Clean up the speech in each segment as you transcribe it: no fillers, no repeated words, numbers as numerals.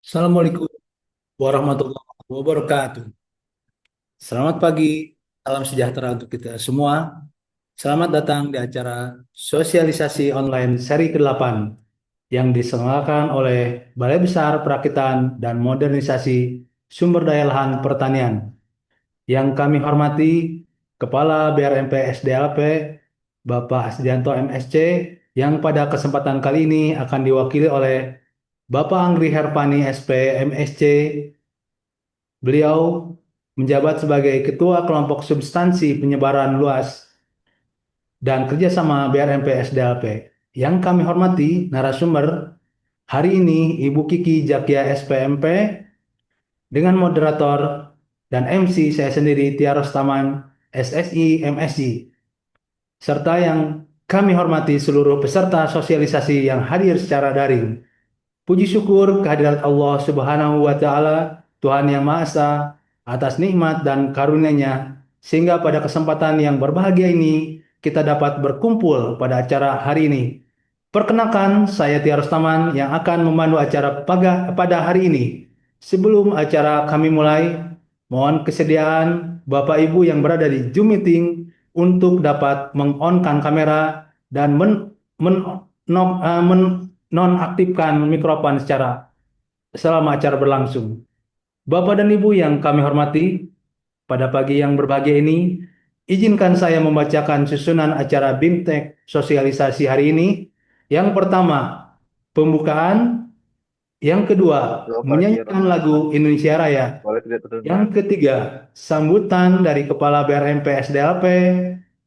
Assalamualaikum warahmatullahi wabarakatuh. Selamat pagi, salam sejahtera untuk kita semua. Selamat datang di acara sosialisasi online seri ke-8 yang diselenggarakan oleh Balai Besar Perakitan dan Modernisasi Sumber Daya Lahan Pertanian. Yang kami hormati Kepala BRMP SDLP Bapak Asdianto MSC yang pada kesempatan kali ini akan diwakili oleh Bapak Anggri Herpani SP MSC. Beliau menjabat sebagai Ketua Kelompok Substansi Penyebaran Luas dan Kerjasama BRMP SDLP. Yang kami hormati narasumber hari ini Ibu Kiki Jakia SPMP dengan moderator dan MC saya sendiri Tiaros Taman SSI MSI, serta yang kami hormati seluruh peserta sosialisasi yang hadir secara daring. Puji syukur kehadirat Allah Subhanahu wa Ta'ala, Tuhan Yang Maha Esa, atas nikmat dan karunia-Nya, sehingga pada kesempatan yang berbahagia ini kita dapat berkumpul pada acara hari ini. Perkenalkan, saya Tiarus Taman yang akan memandu acara pada hari ini. Sebelum acara kami mulai, mohon kesediaan Bapak Ibu yang berada di Zoom meeting untuk dapat mengonkan kamera dan nonaktifkan mikrofon secara selama acara berlangsung. Bapak dan Ibu yang kami hormati, pada pagi yang berbahagia ini, izinkan saya membacakan susunan acara BIMTEK sosialisasi hari ini. Yang pertama, pembukaan. Yang kedua, Halo parkir, menyanyikan lagu Indonesia Raya. boleh tidak terdengar? Yang ketiga, sambutan dari Kepala BRMP SDLP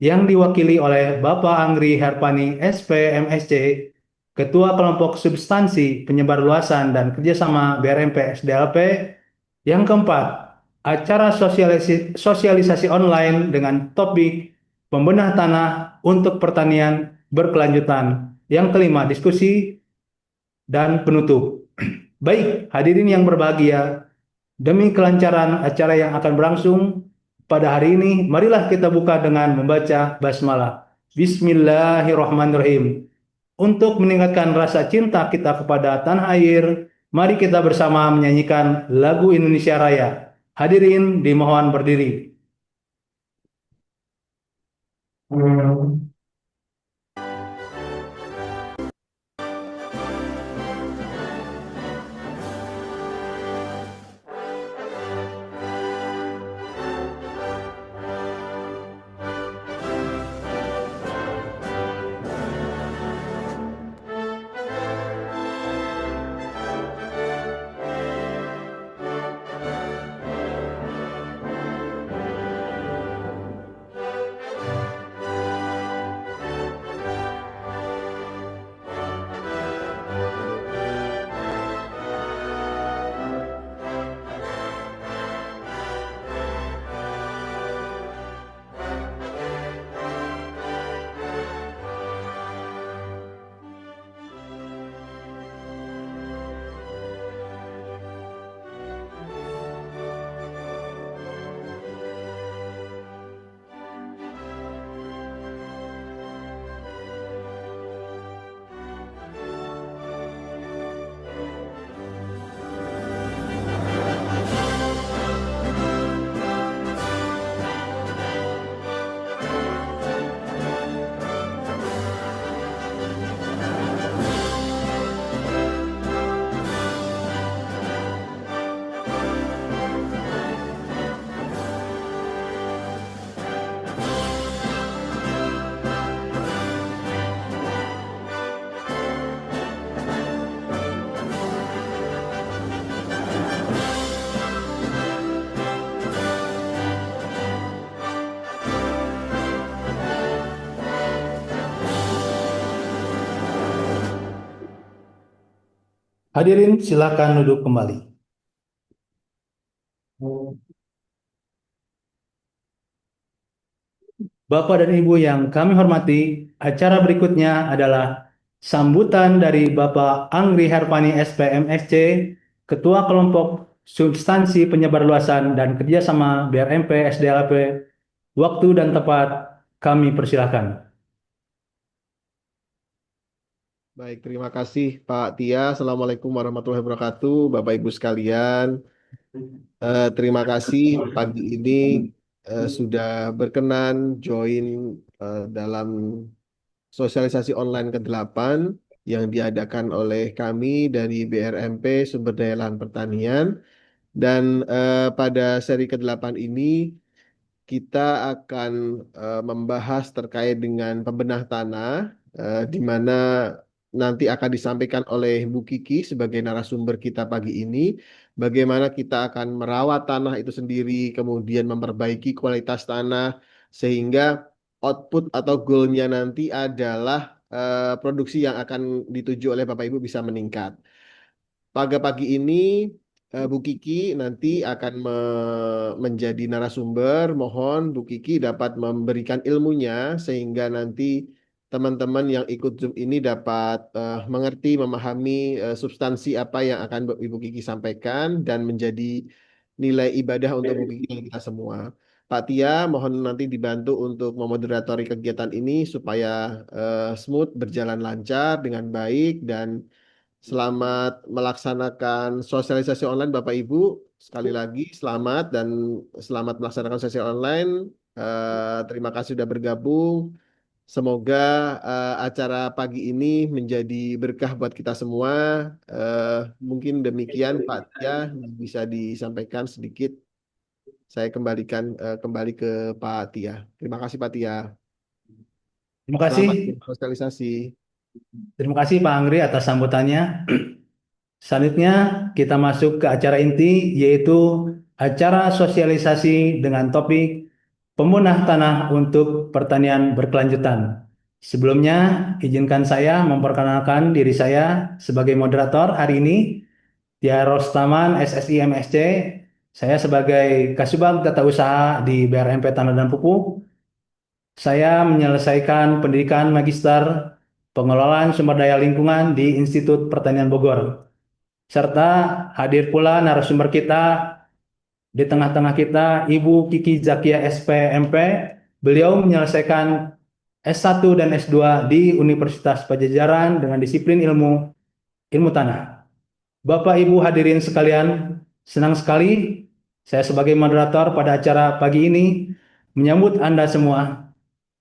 yang diwakili oleh Bapak Anggri Herpani SPMSC, Ketua Kelompok Substansi Penyebarluasan dan Kerjasama BRMP SDLP. Yang keempat, acara sosialisasi online dengan topik pembenah tanah untuk pertanian berkelanjutan. Yang kelima, diskusi dan penutup. Baik, hadirin yang berbahagia, demi kelancaran acara yang akan berlangsung pada hari ini, marilah kita buka dengan membaca basmalah. Bismillahirrahmanirrahim. Untuk meningkatkan rasa cinta kita kepada tanah air, mari kita bersama menyanyikan lagu Indonesia Raya. Hadirin dimohon berdiri. Hadirin silakan duduk kembali. Bapak dan Ibu yang kami hormati, acara berikutnya adalah sambutan dari Bapak Anggri Herpani SPMSC, Ketua Kelompok Substansi Penyebarluasan dan Kerjasama BRMP SDLP. Waktu dan tempat kami persilahkan. Baik, terima kasih Pak Tia. Assalamualaikum warahmatullahi wabarakatuh, Bapak Ibu sekalian. Terima kasih pagi ini sudah berkenan join dalam sosialisasi online ke-8 yang diadakan oleh kami dari BRMP Sumber Daya Lahan Pertanian. Dan pada seri ke-8 ini kita akan membahas terkait dengan pembenah tanah, di mana nanti akan disampaikan oleh Bu Kiki sebagai narasumber kita pagi ini, bagaimana kita akan merawat tanah itu sendiri, kemudian memperbaiki kualitas tanah, sehingga output atau goalnya nanti adalah produksi yang akan dituju oleh Bapak Ibu bisa meningkat. Pada pagi ini Bu Kiki nanti akan menjadi narasumber. Mohon Bu Kiki dapat memberikan ilmunya sehingga nanti teman-teman yang ikut Zoom ini dapat mengerti, memahami substansi apa yang akan Ibu Kiki sampaikan dan menjadi nilai ibadah untuk Bu Kiki dan kita semua. Pak Tia, mohon nanti dibantu untuk memoderatori kegiatan ini supaya smooth, berjalan lancar dengan baik dan selamat melaksanakan sosialisasi online Bapak Ibu. Sekali lagi selamat dan selamat melaksanakan sesi online. Terima kasih sudah bergabung. Semoga acara pagi ini menjadi berkah buat kita semua. Eh, Mungkin demikian Pak Tia bisa disampaikan sedikit. Saya kembalikan kembali ke Pak Tia. Terima kasih Pak Tia. Terima kasih, Selamat sosialisasi. terima kasih Pak Angri atas sambutannya. Selanjutnya kita masuk ke acara inti yaitu acara sosialisasi dengan topik pemunah tanah untuk pertanian berkelanjutan. Sebelumnya, izinkan saya memperkenalkan diri saya sebagai moderator hari ini, Tia Rostaman, SSI MSC. Saya sebagai Kasubag Tata Usaha di BRMP Tanah dan Pupuk. Saya menyelesaikan pendidikan magister pengelolaan sumber daya lingkungan di Institut Pertanian Bogor. Serta hadir pula narasumber kita di tengah-tengah kita, Ibu Kiki Zakia SPMP. Beliau menyelesaikan S1 dan S2 di Universitas Pajajaran dengan disiplin ilmu tanah. Bapak Ibu hadirin sekalian, senang sekali saya sebagai moderator pada acara pagi ini menyambut Anda semua.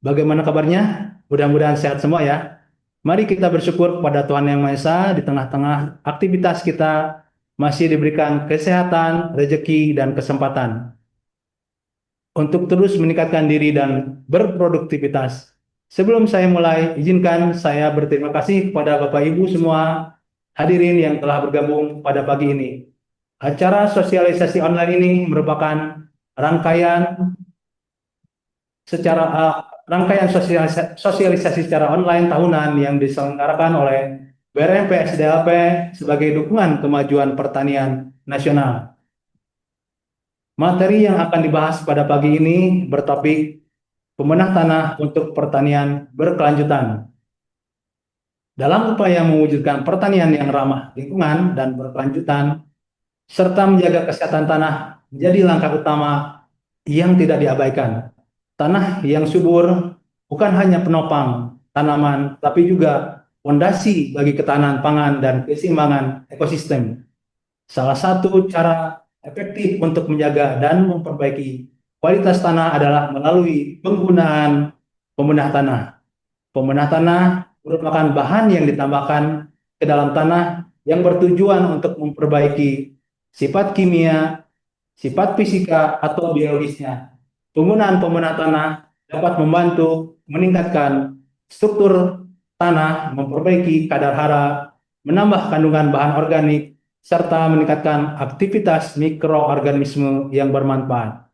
Bagaimana kabarnya? Mudah-mudahan sehat semua ya. Mari kita bersyukur kepada Tuhan Yang Maha Esa di tengah-tengah aktivitas kita masih diberikan kesehatan, rezeki, dan kesempatan untuk terus meningkatkan diri dan berproduktivitas. Sebelum saya mulai, izinkan saya berterima kasih kepada Bapak Ibu semua hadirin yang telah bergabung pada pagi ini. Acara sosialisasi online ini merupakan rangkaian secara rangkaian sosialisasi secara online tahunan yang diselenggarakan oleh BRMP SDLP sebagai dukungan kemajuan pertanian nasional. Materi yang akan dibahas pada pagi ini bertopik pemenah tanah untuk pertanian berkelanjutan. Dalam upaya mewujudkan pertanian yang ramah lingkungan dan berkelanjutan, serta menjaga kesehatan tanah menjadi langkah utama yang tidak diabaikan. Tanah yang subur bukan hanya penopang tanaman, tapi juga fondasi bagi ketahanan pangan dan keseimbangan ekosistem. Salah satu cara efektif untuk menjaga dan memperbaiki kualitas tanah adalah melalui penggunaan pemunah tanah. Pemunah tanah merupakan bahan yang ditambahkan ke dalam tanah yang bertujuan untuk memperbaiki sifat kimia, sifat fisika, atau biologisnya. Penggunaan pemunah tanah dapat membantu meningkatkan struktur tanah, memperbaiki kadar hara, menambah kandungan bahan organik, serta meningkatkan aktivitas mikroorganisme yang bermanfaat.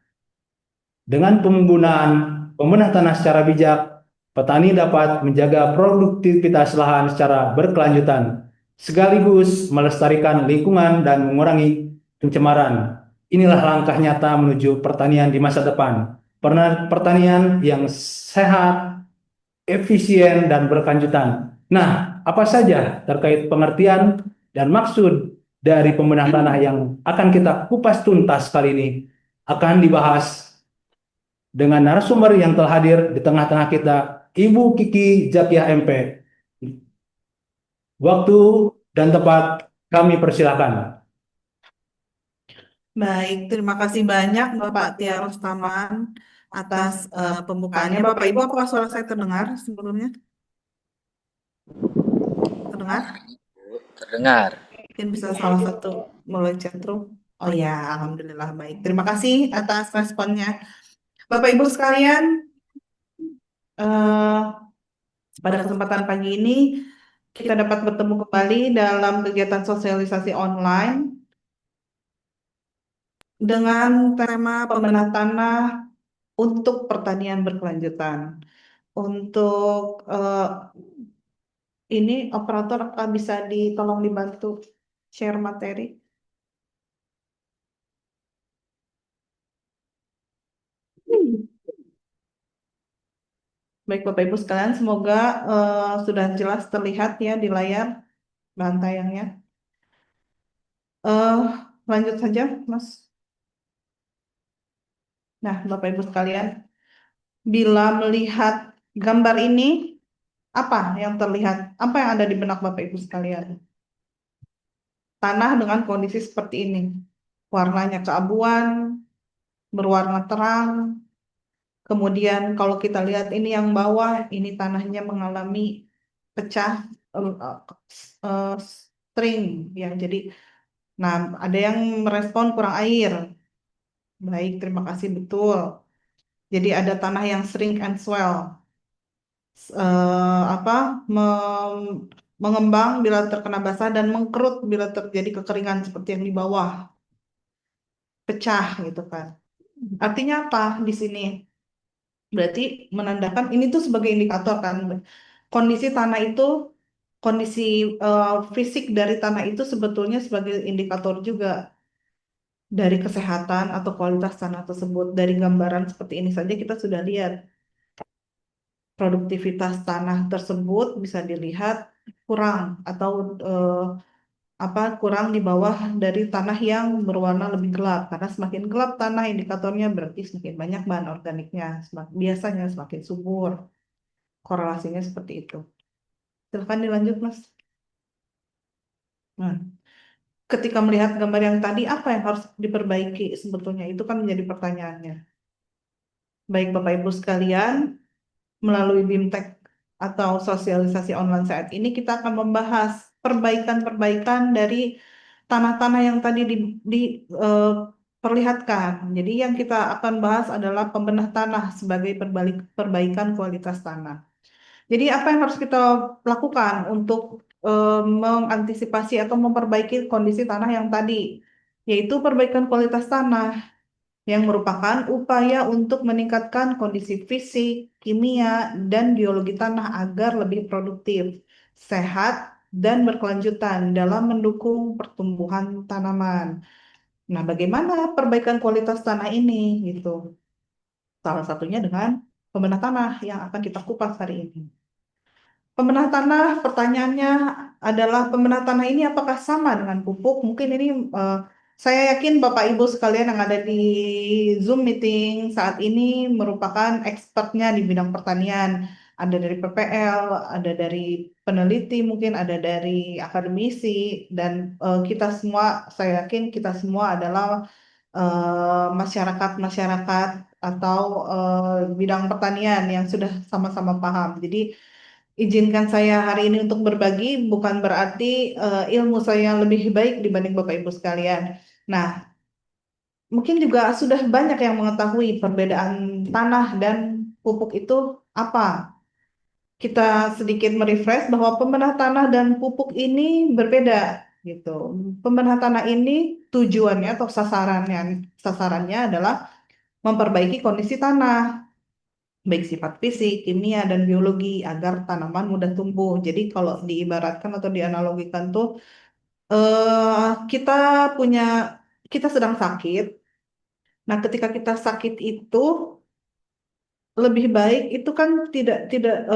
Dengan penggunaan pemunah tanah secara bijak, petani dapat menjaga produktivitas lahan secara berkelanjutan, sekaligus melestarikan lingkungan dan mengurangi pencemaran. Inilah langkah nyata menuju pertanian di masa depan. Pertanian yang sehat, efisien, dan berkelanjutan. Nah, apa saja terkait pengertian dan maksud dari pemunah tanah yang akan kita kupas tuntas kali ini akan dibahas dengan narasumber yang telah hadir di tengah-tengah kita, Ibu Kiki Zakiah MP. Waktu dan tempat kami persilakan. Baik, terima kasih banyak Bapak Tia Rostaman atas pembukaannya. Bapak Ibu, apakah suara saya terdengar sebelumnya? Terdengar? Terdengar. Mungkin bisa salah satu melalui chatroom. Oh ya, Alhamdulillah baik. Terima kasih atas responnya. Bapak Ibu sekalian, eh, pada kesempatan pagi ini kita dapat bertemu kembali dalam kegiatan sosialisasi online dengan tema pemenah tanah untuk pertanian berkelanjutan. Untuk ini operator bisa ditolong dibantu share materi. Baik Bapak Ibu sekalian, semoga sudah jelas terlihat ya di layar bahan tayangnya. Eh, Lanjut saja, Mas. Nah, Bapak Ibu sekalian, bila melihat gambar ini, apa yang terlihat? Apa yang ada di benak Bapak Ibu sekalian? Tanah dengan kondisi seperti ini. Warnanya keabuan, berwarna terang. Kemudian kalau kita lihat ini yang bawah, ini tanahnya mengalami pecah string ya. Jadi, nah ada yang merespon kurang air. Baik, terima kasih betul. Jadi ada tanah yang shrink and swell, apa mengembang bila terkena basah dan mengkerut bila terjadi kekeringan seperti yang di bawah, pecah gitu kan. Artinya apa di sini? Berarti menandakan ini tuh sebagai indikator kan kondisi tanah itu kondisi fisik dari tanah itu sebetulnya sebagai indikator juga dari kesehatan atau kualitas tanah tersebut. Dari gambaran seperti ini saja kita sudah lihat produktivitas tanah tersebut bisa dilihat kurang atau kurang di bawah dari tanah yang berwarna lebih gelap karena semakin gelap tanah indikatornya berarti semakin banyak bahan organiknya biasanya semakin subur korelasinya seperti itu. Silakan dilanjut, Mas. Nah, ketika melihat gambar yang tadi, apa yang harus diperbaiki sebetulnya? Itu kan menjadi pertanyaannya. Baik Bapak Ibu sekalian, melalui BIMTEK atau sosialisasi online saat ini, kita akan membahas perbaikan-perbaikan dari tanah-tanah yang tadi diperlihatkan. Jadi yang kita akan bahas adalah pembenah tanah sebagai perbaikan kualitas tanah. Jadi apa yang harus kita lakukan untuk mengantisipasi atau memperbaiki kondisi tanah yang tadi, yaitu perbaikan kualitas tanah yang merupakan upaya untuk meningkatkan kondisi fisik, kimia, dan biologi tanah agar lebih produktif, sehat, dan berkelanjutan dalam mendukung pertumbuhan tanaman. Nah, bagaimana perbaikan kualitas tanah ini gitu? Salah satunya dengan pemenah tanah yang akan kita kupas hari ini. Pemenah tanah, pertanyaannya adalah pemenah tanah ini apakah sama dengan pupuk? Mungkin ini saya yakin Bapak Ibu sekalian yang ada di Zoom meeting saat ini merupakan expertnya di bidang pertanian. Ada dari PPL, ada dari peneliti, mungkin ada dari akademisi, dan kita semua, saya yakin kita semua adalah masyarakat-masyarakat atau bidang pertanian yang sudah sama-sama paham. Jadi izinkan saya hari ini untuk berbagi, bukan berarti ilmu saya lebih baik dibanding Bapak Ibu sekalian. Nah, mungkin juga sudah banyak yang mengetahui perbedaan tanah dan pupuk itu apa. Kita sedikit merefresh bahwa pembenah tanah dan pupuk ini berbeda gitu. Pembenah tanah ini tujuannya atau sasarannya adalah memperbaiki kondisi tanah baik sifat fisik, kimia, dan biologi agar tanaman mudah tumbuh. Jadi kalau diibaratkan atau dianalogikan tuh kita punya kita sedang sakit. Nah, ketika kita sakit itu lebih baik itu kan tidak tidak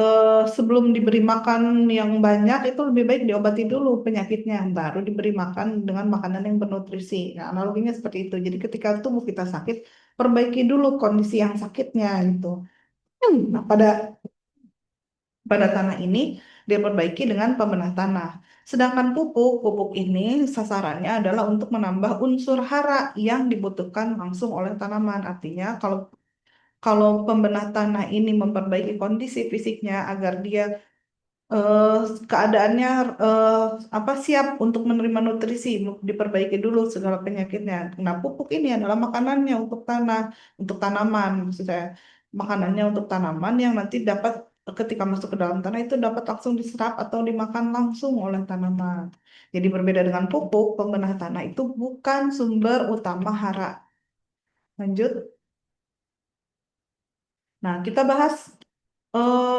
sebelum diberi makan yang banyak itu lebih baik diobati dulu penyakitnya baru diberi makan dengan makanan yang bernutrisi. Nah, analoginya seperti itu. Jadi ketika tubuh kita sakit, perbaiki dulu kondisi yang sakitnya gitu. Nah, pada tanah ini diperbaiki dengan pembenah tanah. Sedangkan pupuk ini sasarannya adalah untuk menambah unsur hara yang dibutuhkan langsung oleh tanaman. Artinya kalau kalau pembenah tanah ini memperbaiki kondisi fisiknya agar dia eh, keadaannya eh, siap untuk menerima nutrisi, diperbaiki dulu segala penyakitnya. Nah, pupuk ini adalah makanannya untuk tanah, untuk tanaman, maksud saya. Makanannya untuk tanaman yang nanti dapat ketika masuk ke dalam tanah itu dapat langsung diserap atau dimakan langsung oleh tanaman. Jadi berbeda dengan pupuk, pembenah tanah itu bukan sumber utama hara. Lanjut. Nah, kita bahas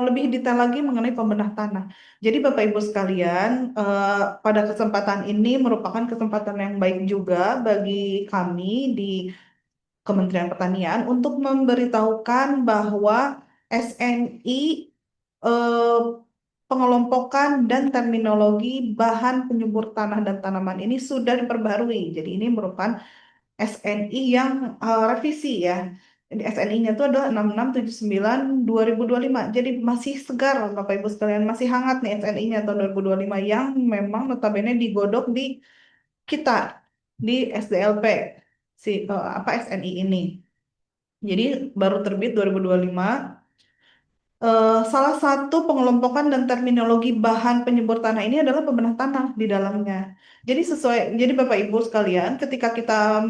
lebih detail lagi mengenai pembenah tanah. Jadi Bapak Ibu sekalian, pada kesempatan ini merupakan kesempatan yang baik juga bagi kami di Kementerian Pertanian untuk memberitahukan bahwa SNI eh, pengelompokan dan terminologi bahan penyubur tanah dan tanaman ini sudah diperbarui. Jadi ini merupakan SNI yang revisi ya. Jadi SNI-nya itu adalah 6679/2025. Jadi masih segar Bapak Ibu sekalian, masih hangat nih SNI-nya tahun 2025 yang memang notabene digodok di kita di SDLP SNI ini. Jadi baru terbit 2025. Salah satu pengelompokan dan terminologi bahan penyubur tanah ini adalah pembenah tanah di dalamnya. Jadi Bapak Ibu sekalian, ketika kita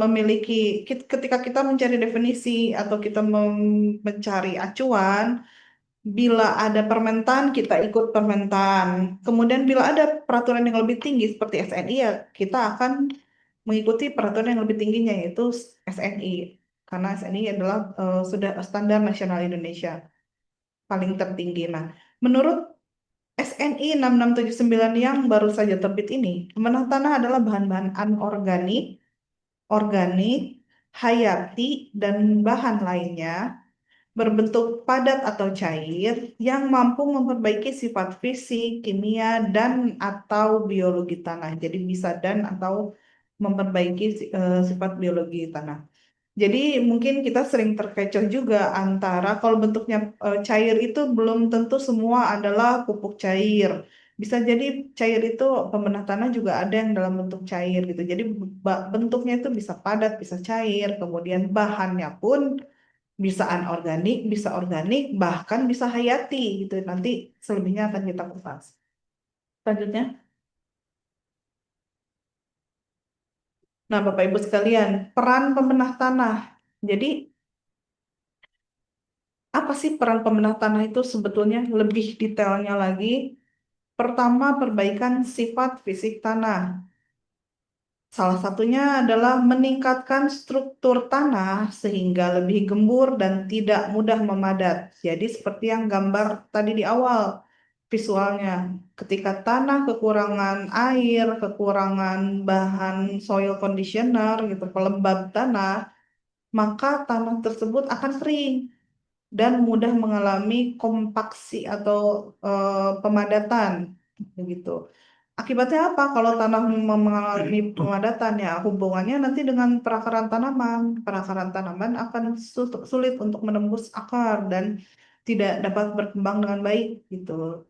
mencari definisi atau kita mencari acuan, bila ada permentan kita ikut permentan. Kemudian bila ada peraturan yang lebih tinggi seperti SNI ya kita akan mengikuti peraturan yang lebih tingginya yaitu SNI. Karena SNI adalah sudah standar nasional Indonesia paling tertinggi. Nah, menurut SNI 6679 yang baru saja terbit ini, pemenang tanah adalah bahan-bahan anorganik, organik, hayati, dan bahan lainnya berbentuk padat atau cair yang mampu memperbaiki sifat fisik, kimia, dan atau biologi tanah. Jadi bisa dan atau memperbaiki sifat biologi tanah. Jadi mungkin kita sering terkecoh juga antara kalau bentuknya cair itu belum tentu semua adalah pupuk cair. Bisa jadi cair itu pembenah tanah juga ada yang dalam bentuk cair gitu. Jadi bentuknya itu bisa padat, bisa cair, kemudian bahannya pun bisa anorganik, bisa organik, bahkan bisa hayati gitu. Nanti selebihnya akan kita kupas. Selanjutnya. Nah, Bapak Ibu sekalian, peran pembenah tanah. Jadi apa sih peran pemenang tanah itu sebetulnya lebih detailnya lagi? Pertama, perbaikan sifat fisik tanah. Salah satunya adalah meningkatkan struktur tanah sehingga lebih gembur dan tidak mudah memadat. Jadi seperti yang gambar tadi di awal visualnya. Ketika tanah kekurangan air, kekurangan bahan soil conditioner gitu, pelembab tanah, maka tanah tersebut akan kering dan mudah mengalami kompaksi atau pemadatan begitu. Akibatnya apa? Kalau tanah mengalami pemadatan ya hubungannya nanti dengan perakaran tanaman. Perakaran tanaman akan sulit untuk menembus akar dan tidak dapat berkembang dengan baik gitu.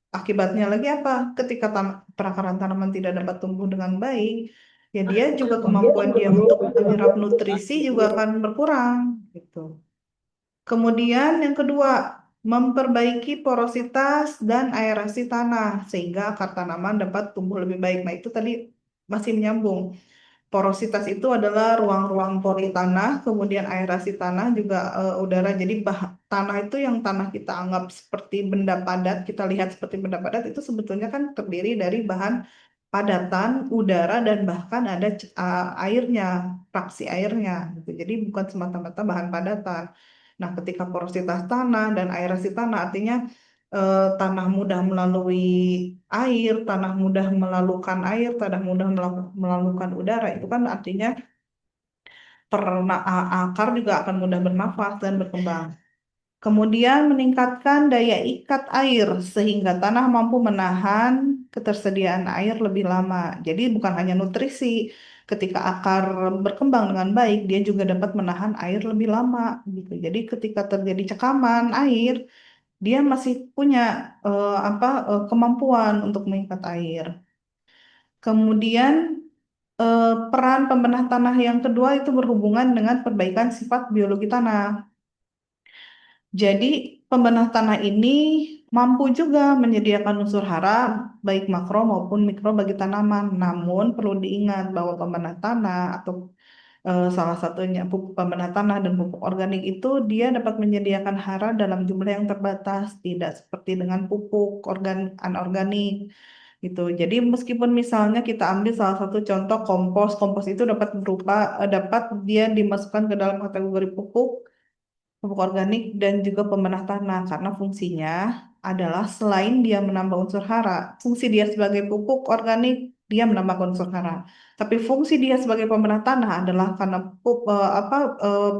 Akibatnya lagi apa? Ketika perakaran tanaman tidak dapat tumbuh dengan baik, ya dia juga kemampuan dia untuk menyerap nutrisi juga akan berkurang gitu. Kemudian yang kedua, memperbaiki porositas dan aerasi tanah sehingga akar tanaman dapat tumbuh lebih baik. Nah, itu tadi masih menyambung. Porositas itu adalah ruang-ruang pori tanah, kemudian aerasi tanah juga udara. Jadi tanah itu yang tanah kita anggap seperti benda padat, kita lihat seperti benda padat itu sebetulnya kan terdiri dari bahan padatan, udara dan bahkan ada airnya, fraksi airnya gitu. Jadi bukan semata-mata bahan padatan. Nah, ketika porositas tanah dan aerasi tanah artinya tanah mudah melalui air, tanah mudah melalukan air, tanah mudah melalukan udara. Itu kan artinya akar juga akan mudah bernafas dan berkembang. Kemudian meningkatkan daya ikat air sehingga tanah mampu menahan ketersediaan air lebih lama. Jadi bukan hanya nutrisi, ketika akar berkembang dengan baik, dia juga dapat menahan air lebih lama gitu. Jadi ketika terjadi cekaman air, dia masih punya kemampuan untuk mengikat air. Kemudian peran pembenah tanah yang kedua itu berhubungan dengan perbaikan sifat biologi tanah. Jadi pembenah tanah ini mampu juga menyediakan unsur hara baik makro maupun mikro bagi tanaman. Namun perlu diingat bahwa pembenah tanah atau salah satunya pupuk pembenah tanah dan pupuk organik itu dia dapat menyediakan hara dalam jumlah yang terbatas, tidak seperti dengan pupuk anorganik gitu. Jadi meskipun misalnya kita ambil salah satu contoh kompos, kompos itu dapat dia dimasukkan ke dalam kategori pupuk organik dan juga pembenah tanah karena fungsinya adalah selain dia menambah unsur hara, fungsi dia sebagai pupuk organik dia menambah unsur hara. Tapi fungsi dia sebagai pembenah tanah adalah karena eh,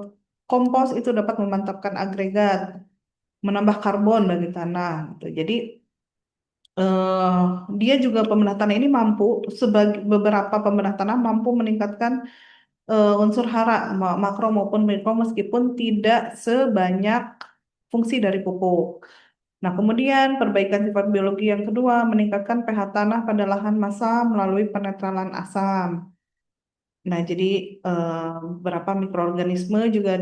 kompos itu dapat memantapkan agregat, menambah karbon bagi tanah gitu. Jadi eh, dia juga pembenah tanah ini mampu sebagai beberapa pembenah tanah mampu meningkatkan unsur hara makro maupun mikro meskipun tidak sebanyak fungsi dari pupuk. Nah, kemudian perbaikan sifat biologi yang kedua meningkatkan pH tanah pada lahan masam melalui penetralan asam. Nah, jadi eh, beberapa mikroorganisme juga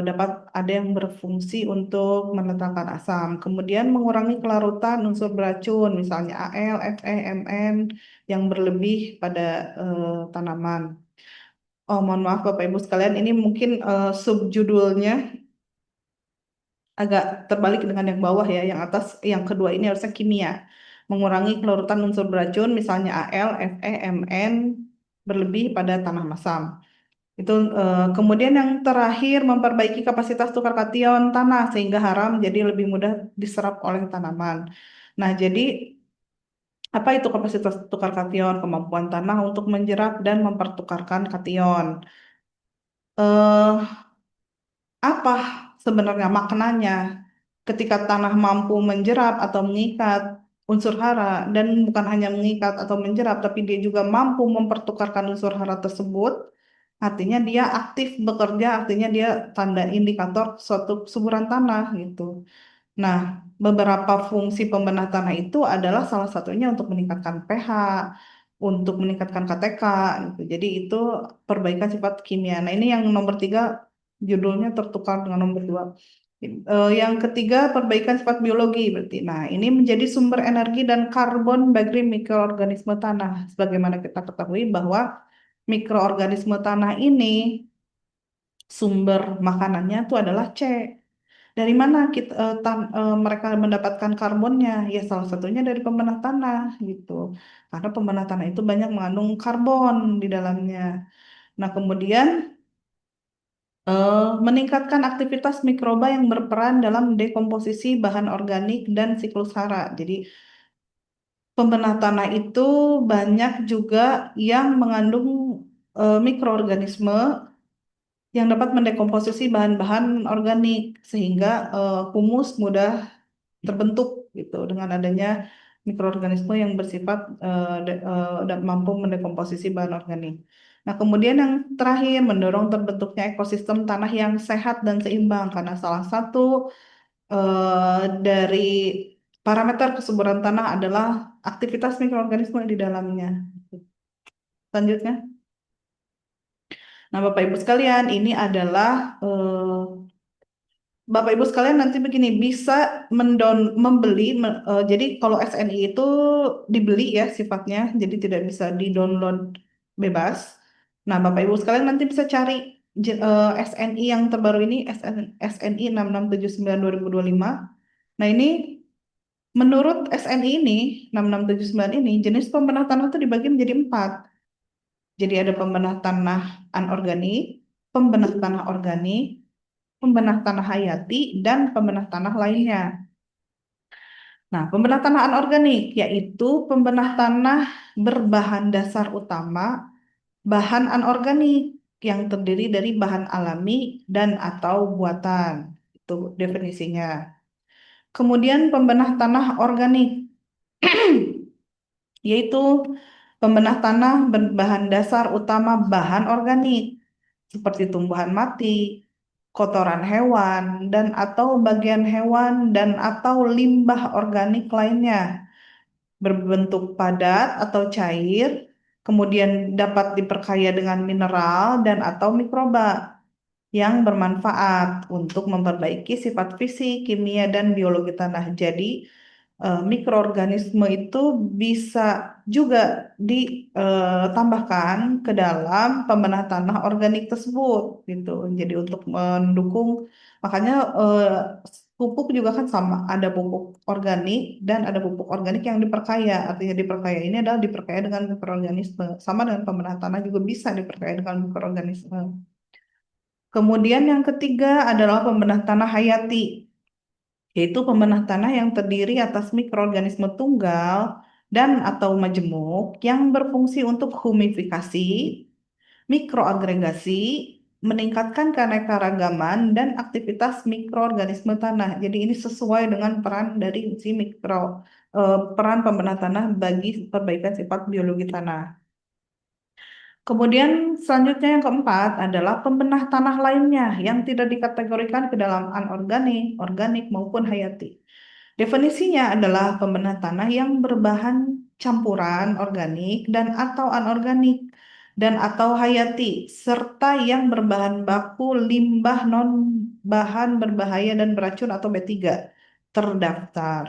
dapat ada yang berfungsi untuk menetralkan asam. Kemudian mengurangi kelarutan unsur beracun, misalnya Al, Fe, Mn yang berlebih pada tanaman. Oh, mohon maaf Bapak Ibu sekalian, ini mungkin subjudulnya agak terbalik dengan yang bawah ya. Yang atas, yang kedua ini harusnya kimia. Mengurangi kelarutan unsur beracun, misalnya Al, Fe, Mn berlebih pada tanah masam. Itu kemudian yang terakhir memperbaiki kapasitas tukar kation tanah sehingga hara menjadi lebih mudah diserap oleh tanaman. Nah, jadi apa itu kapasitas tukar kation? Kemampuan tanah untuk menjerap dan mempertukarkan kation. Eh, apa sebenarnya maknanya ketika tanah mampu menjerap atau mengikat unsur hara dan bukan hanya mengikat atau menjerap tapi dia juga mampu mempertukarkan unsur hara tersebut, artinya dia aktif bekerja, artinya dia tanda indikator suatu kesuburan tanah gitu. Nah, beberapa fungsi pembenah tanah itu adalah salah satunya untuk meningkatkan pH, untuk meningkatkan KTK gitu. Jadi itu perbaikan sifat kimia. Nah, ini yang nomor tiga judulnya tertukar dengan nomor dua. Yang ketiga perbaikan sifat biologi berarti. Nah, ini menjadi sumber energi dan karbon bagi mikroorganisme tanah. Sebagaimana kita ketahui bahwa mikroorganisme tanah ini sumber makanannya itu adalah C. Dari mana mereka mendapatkan karbonnya? Ya salah satunya dari pembenah tanah gitu. Karena pembenah tanah itu banyak mengandung karbon di dalamnya. Nah, kemudian meningkatkan aktivitas mikroba yang berperan dalam dekomposisi bahan organik dan siklus hara. Jadi pembenah tanah itu banyak juga yang mengandung mikroorganisme yang dapat mendekomposisi bahan-bahan organik sehingga humus mudah terbentuk gitu dengan adanya mikroorganisme yang bersifat mampu mendekomposisi bahan organik. Nah, kemudian yang terakhir mendorong terbentuknya ekosistem tanah yang sehat dan seimbang karena salah satu dari parameter kesuburan tanah adalah aktivitas mikroorganisme di dalamnya. Selanjutnya. Nah, Bapak Ibu sekalian, ini adalah Bapak Ibu sekalian nanti begini bisa membeli jadi kalau SNI itu dibeli ya sifatnya jadi tidak bisa di-download bebas. Nah, Bapak Ibu sekalian nanti bisa cari SNI yang terbaru ini SNI 6679 2025. Nah, ini menurut SNI ini 6679 ini jenis pembenah tanah itu dibagi menjadi empat. Jadi ada pembenah tanah anorganik, pembenah tanah organik, pembenah tanah hayati, dan pembenah tanah lainnya. Nah, pembenah tanah anorganik yaitu pembenah tanah berbahan dasar utama bahan anorganik yang terdiri dari bahan alami dan atau buatan. Itu definisinya. Kemudian pembenah tanah organik yaitu pembenah tanah berbahan dasar utama bahan organik seperti tumbuhan mati, kotoran hewan dan atau bagian hewan dan atau limbah organik lainnya berbentuk padat atau cair, kemudian dapat diperkaya dengan mineral dan atau mikroba yang bermanfaat untuk memperbaiki sifat fisik, kimia, dan biologi tanah. Jadi, mikroorganisme itu bisa juga ditambahkan ke dalam pembenah tanah organik tersebut, gitu. Jadi untuk mendukung, makanya pupuk juga kan sama, ada pupuk organik dan ada pupuk organik yang diperkaya. Artinya diperkaya ini adalah diperkaya dengan mikroorganisme. Sama dengan pembenah tanah juga bisa diperkaya dengan mikroorganisme. Kemudian yang ketiga adalah pembenah tanah hayati, yaitu pembenah tanah yang terdiri atas mikroorganisme tunggal dan atau majemuk yang berfungsi untuk humifikasi, mikroagregasi, meningkatkan keanekaragaman dan aktivitas mikroorganisme tanah. Jadi ini sesuai dengan peran dari si peran pembenah tanah bagi perbaikan sifat biologi tanah. Kemudian selanjutnya yang keempat adalah pembenah tanah lainnya yang tidak dikategorikan ke dalam anorganik, organik maupun hayati. Definisinya adalah pembenah tanah yang berbahan campuran organik dan atau anorganik dan atau hayati serta yang berbahan baku limbah non bahan berbahaya dan beracun atau B3 terdaftar.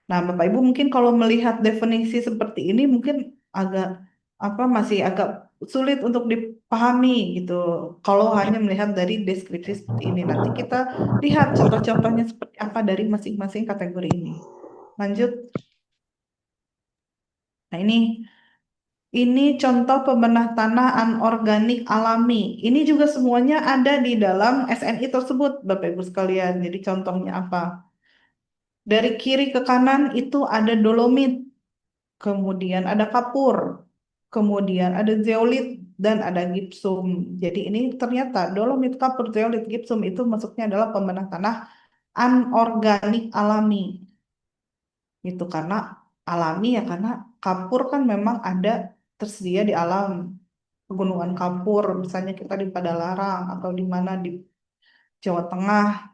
Nah, Bapak Ibu mungkin kalau melihat definisi seperti ini mungkin agak masih agak sulit untuk dipahami gitu. Kalau hanya melihat dari deskripsi seperti ini, nanti kita lihat contoh-contohnya seperti apa dari masing-masing kategori ini. Lanjut. Nah, ini contoh pembenah tanah anorganik alami. Ini juga semuanya ada di dalam SNI tersebut, Bapak Ibu sekalian. Jadi contohnya apa? Dari kiri ke kanan itu ada dolomit, kemudian ada kapur, kemudian ada zeolit dan ada gipsum. Jadi ini ternyata dolomit, kapur, zeolit, gipsum itu masuknya adalah pembenah tanah anorganik alami. Itu karena alami ya karena kapur kan memang ada tersedia di alam. Pegunungan kapur, misalnya kita di Padalarang atau di mana di Jawa Tengah.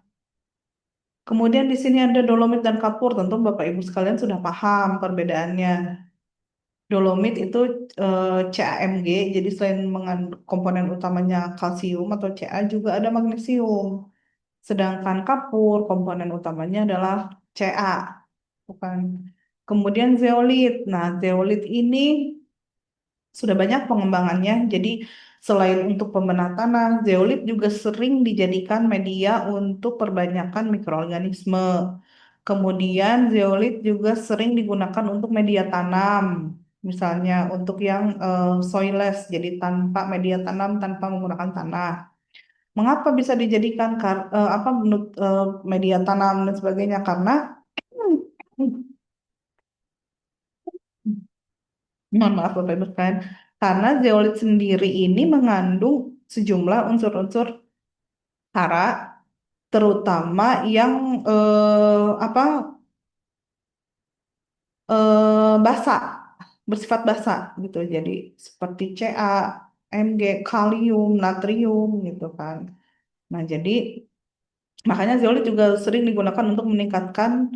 Kemudian di sini ada dolomit dan kapur, tentu Bapak Ibu sekalian sudah paham perbedaannya. Dolomit itu CaMg, jadi selain mengandung komponen utamanya kalsium atau Ca juga ada magnesium. Sedangkan kapur komponen utamanya adalah Ca, bukan. Kemudian zeolit. Nah, zeolit ini sudah banyak pengembangannya. Jadi selain untuk pembenah tanah, zeolit juga sering dijadikan media untuk perbanyakan mikroorganisme. Kemudian zeolit juga sering digunakan untuk media tanam, misalnya untuk yang soilless, jadi tanpa media tanam, tanpa menggunakan tanah. Mengapa bisa dijadikan media tanam dan sebagainya? Karena mohon maaf Bapak Ibu sekalian, karena zeolit sendiri ini mengandung sejumlah unsur-unsur hara, terutama yang apa basa, bersifat basa gitu. Jadi seperti Ca, Mg, kalium, natrium gitu kan. Nah, jadi makanya zeolit juga sering digunakan untuk meningkatkan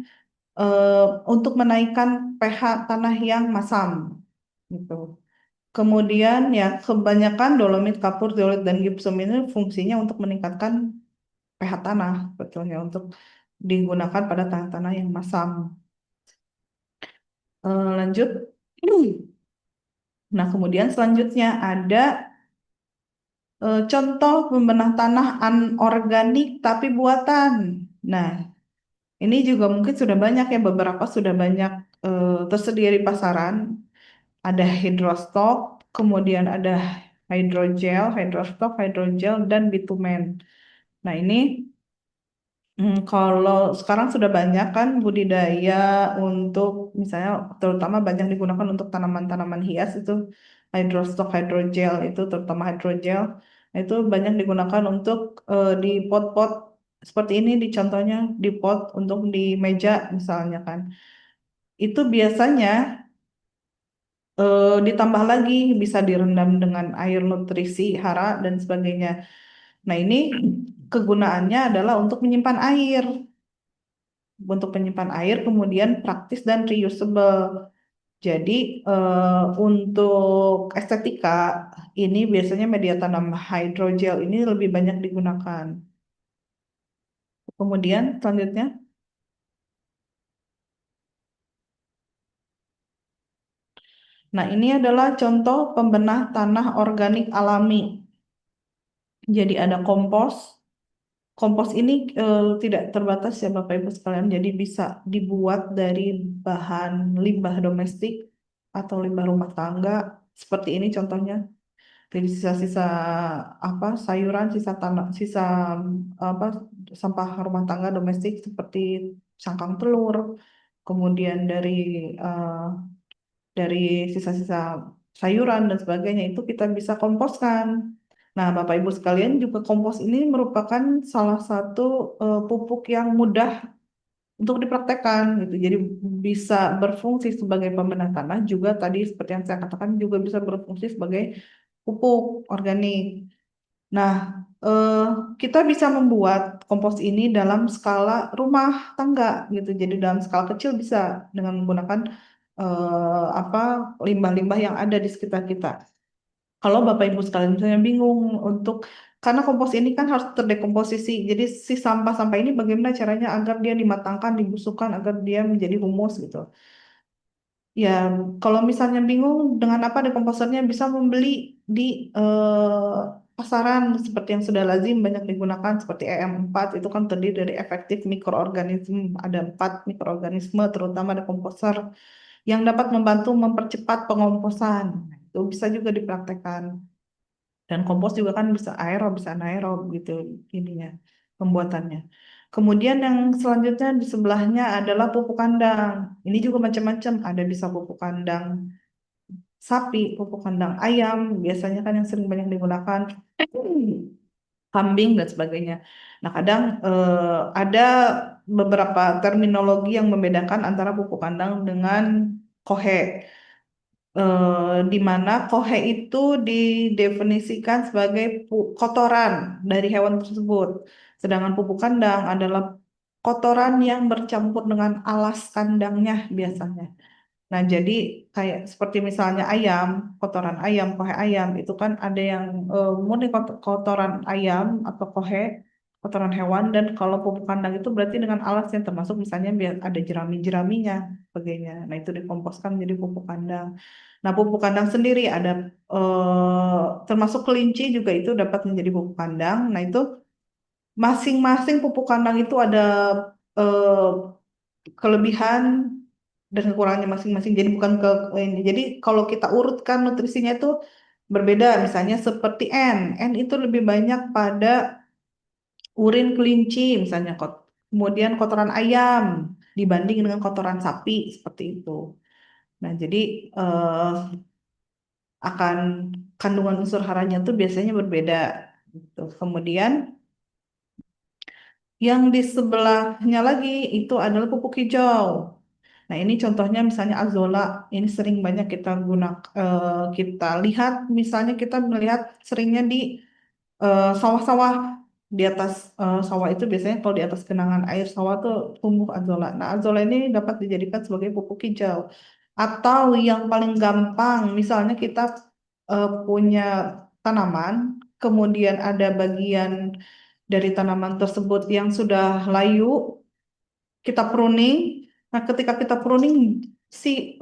eh, untuk menaikkan pH tanah yang masam gitu. Kemudian ya kebanyakan dolomit, kapur, zeolit dan gipsum ini fungsinya untuk meningkatkan pH tanah, betulnya untuk digunakan pada tanah-tanah yang masam. Lanjut. Nah, kemudian selanjutnya ada contoh pembenah tanah anorganik tapi buatan. Nah, ini juga mungkin sudah banyak ya, beberapa sudah banyak tersedia di pasaran. Ada hidrostok, kemudian ada hidrogel, hidrostok, hidrogel, dan bitumen. Nah, ini kalau sekarang sudah banyak kan budidaya untuk misalnya terutama banyak digunakan untuk tanaman-tanaman hias itu hydrostock hydrogel itu terutama hydrogel. Nah, itu banyak digunakan untuk di pot-pot seperti ini di contohnya di pot untuk di meja misalnya kan. Itu biasanya ditambah lagi bisa direndam dengan air nutrisi hara dan sebagainya. Nah, ini kegunaannya adalah untuk menyimpan air. Untuk menyimpan air, kemudian praktis dan reusable. Jadi untuk estetika ini biasanya media tanam hydrogel ini lebih banyak digunakan. Kemudian selanjutnya, nah ini adalah contoh pembenah tanah organik alami. Jadi ada kompos. Kompos ini tidak terbatas ya Bapak Ibu sekalian. Jadi bisa dibuat dari bahan limbah domestik atau limbah rumah tangga. Seperti ini contohnya. Dari sisa-sisa apa sayuran, sisa tanah, sisa apa sampah rumah tangga domestik seperti cangkang telur, kemudian eh, dari sisa-sisa sayuran dan sebagainya itu kita bisa komposkan. Nah, Bapak Ibu sekalian juga kompos ini merupakan salah satu pupuk yang mudah untuk dipraktekkan gitu. Jadi bisa berfungsi sebagai pembenah tanah juga tadi seperti yang saya katakan juga bisa berfungsi sebagai pupuk organik. Nah, eh, kita bisa membuat kompos ini dalam skala rumah tangga gitu. Jadi dalam skala kecil bisa dengan menggunakan apa limbah-limbah yang ada di sekitar kita. Kalau Bapak Ibu sekalian misalnya bingung untuk karena kompos ini kan harus terdekomposisi. Jadi si sampah-sampah ini bagaimana caranya agar dia dimatangkan, dibusukkan agar dia menjadi humus gitu. Ya, kalau misalnya bingung dengan apa dekomposernya bisa membeli di pasaran seperti yang sudah lazim banyak digunakan seperti EM4 itu kan terdiri dari efektif mikroorganisme. Ada 4 mikroorganisme terutama dekomposer yang dapat membantu mempercepat pengomposan. Nah, itu bisa juga dipraktekkan. Dan kompos juga kan bisa aerob, bisa anaerob gitu ininya pembuatannya. Kemudian yang selanjutnya di sebelahnya adalah pupuk kandang. Ini juga macam-macam. Ada bisa pupuk kandang sapi, pupuk kandang ayam, biasanya kan yang sering banyak digunakan kambing dan sebagainya. Nah, kadang ada beberapa terminologi yang membedakan antara pupuk kandang dengan kohe. Di mana kohe itu didefinisikan sebagai kotoran dari hewan tersebut. Sedangkan pupuk kandang adalah kotoran yang bercampur dengan alas kandangnya biasanya. Nah, jadi kayak seperti misalnya ayam, kotoran ayam, kohe ayam, itu kan ada yang murni kotoran ayam atau kohe, kotoran hewan, dan kalau pupuk kandang itu berarti dengan alas yang termasuk misalnya biar ada jerami-jeraminya, sebagainya. Nah, itu dikomposkan menjadi pupuk kandang. Nah, pupuk kandang sendiri ada termasuk kelinci juga itu dapat menjadi pupuk kandang. Nah, itu masing-masing pupuk kandang itu ada eh, kelebihan dan kekurangannya masing-masing. Jadi bukan ke ini. Jadi kalau kita urutkan nutrisinya itu berbeda. Misalnya seperti N. N itu lebih banyak pada urin kelinci misalnya kemudian kotoran ayam dibanding dengan kotoran sapi seperti itu. Nah, jadi eh, akan kandungan unsur haranya itu biasanya berbeda. Gitu. Kemudian yang di sebelahnya lagi itu adalah pupuk hijau. Nah, ini contohnya misalnya azola. Ini sering banyak kita kita lihat, misalnya kita melihat seringnya di sawah-sawah. Di atas sawah itu biasanya kalau di atas genangan air sawah tuh tumbuh azola. Nah, azola ini dapat dijadikan sebagai pupuk hijau. Atau yang paling gampang, misalnya kita punya tanaman, kemudian ada bagian dari tanaman tersebut yang sudah layu, kita pruning. Nah, ketika kita pruning, si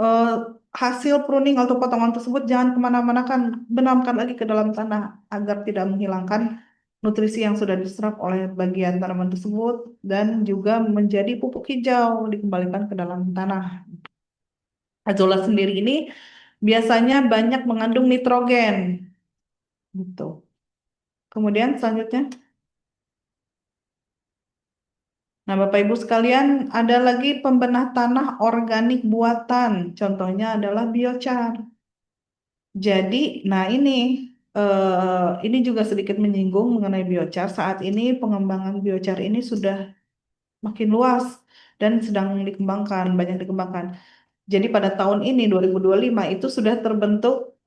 hasil pruning atau potongan tersebut jangan kemana-mana kan, benamkan lagi ke dalam tanah agar tidak menghilangkan nutrisi yang sudah diserap oleh bagian tanaman tersebut dan juga menjadi pupuk hijau dikembalikan ke dalam tanah. Azolla sendiri ini biasanya banyak mengandung nitrogen, gitu. Kemudian selanjutnya. Nah, Bapak Ibu sekalian, ada lagi pembenah tanah organik buatan. Contohnya adalah biochar. Jadi, nah ini juga sedikit menyinggung mengenai biochar. Saat ini pengembangan biochar ini sudah makin luas dan sedang dikembangkan, banyak dikembangkan. Jadi pada tahun ini 2025 itu sudah terbentuk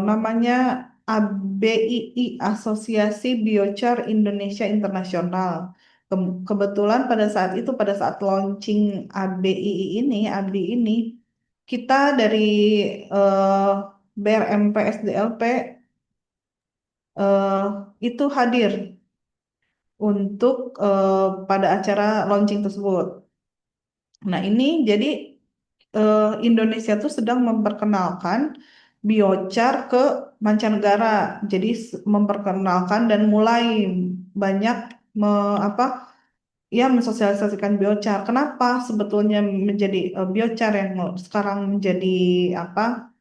namanya ABII, Asosiasi Biochar Indonesia Internasional. Kebetulan pada saat launching ABI ini, kita dari eh, BRMP SDLP eh, itu hadir untuk pada acara launching tersebut. Nah, ini jadi Indonesia tuh sedang memperkenalkan biochar ke mancanegara. Jadi memperkenalkan dan mulai banyak apa ya mensosialisasikan biochar. Kenapa sebetulnya menjadi biochar yang sekarang menjadi apa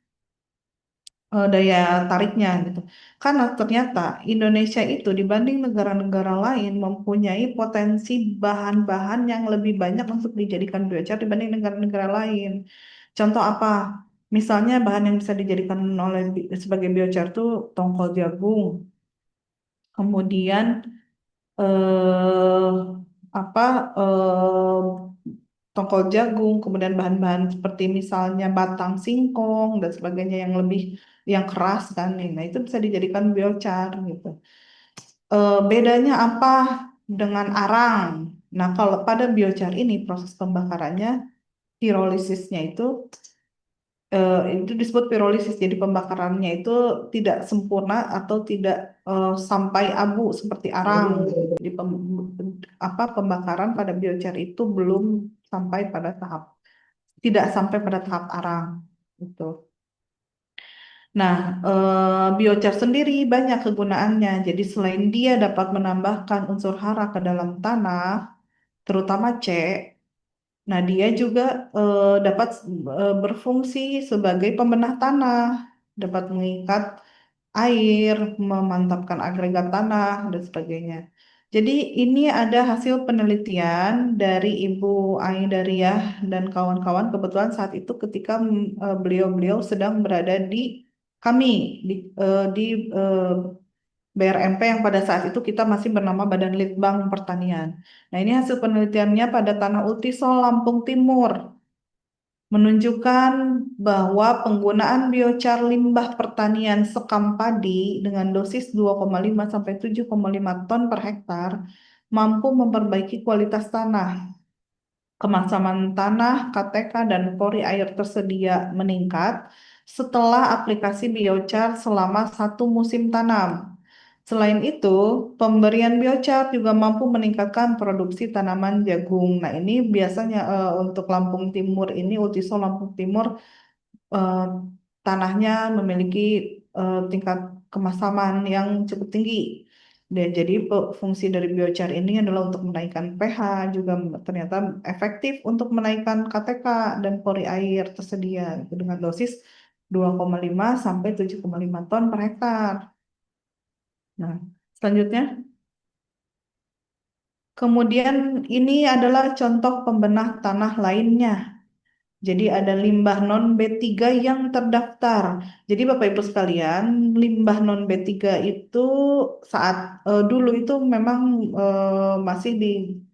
daya tariknya gitu. Karena ternyata Indonesia itu dibanding negara-negara lain mempunyai potensi bahan-bahan yang lebih banyak untuk dijadikan biochar dibanding negara-negara lain. Contoh apa? Misalnya bahan yang bisa dijadikan sebagai biochar itu tongkol jagung, kemudian eh, apa eh, tongkol jagung, kemudian bahan-bahan seperti misalnya batang singkong dan sebagainya yang keras kan, nah itu bisa dijadikan biochar gitu. Bedanya apa dengan arang? Nah, kalau pada biochar ini proses pembakarannya pirolisisnya itu disebut pirolisis. Jadi pembakarannya itu tidak sempurna atau tidak sampai abu seperti arang. Jadi pembakaran pada biochar itu belum sampai pada tahap tidak sampai pada tahap arang gitu. Nah, biochar sendiri banyak kegunaannya. Jadi selain dia dapat menambahkan unsur hara ke dalam tanah, terutama C, nah dia juga dapat berfungsi sebagai pembenah tanah, dapat mengikat air, memantapkan agregat tanah, dan sebagainya. Jadi ini ada hasil penelitian dari Ibu Aidariah dan kawan-kawan kebetulan saat itu ketika beliau-beliau sedang berada di kami di eh, BRMP yang pada saat itu kita masih bernama Badan Litbang Pertanian. Nah, ini hasil penelitiannya pada Tanah Utisol, Lampung Timur menunjukkan bahwa penggunaan biochar limbah pertanian sekam padi dengan dosis 2,5 sampai 7,5 ton per hektar mampu memperbaiki kualitas tanah, kemasaman tanah, KTK, dan pori air tersedia meningkat setelah aplikasi biochar selama 1 musim tanam. Selain itu, pemberian biochar juga mampu meningkatkan produksi tanaman jagung. Nah, ini biasanya untuk Lampung Timur ini, Utisol Lampung Timur, eh, tanahnya memiliki tingkat kemasaman yang cukup tinggi. Dan jadi fungsi dari biochar ini adalah untuk menaikkan pH, juga ternyata efektif untuk menaikkan KTK dan pori air tersedia gitu, dengan dosis 2,5 sampai 7,5 ton per hektar. Nah, selanjutnya, kemudian ini adalah contoh pembenah tanah lainnya. Jadi ada limbah non B3 yang terdaftar. Jadi Bapak Ibu sekalian, limbah non B3 itu saat dulu itu memang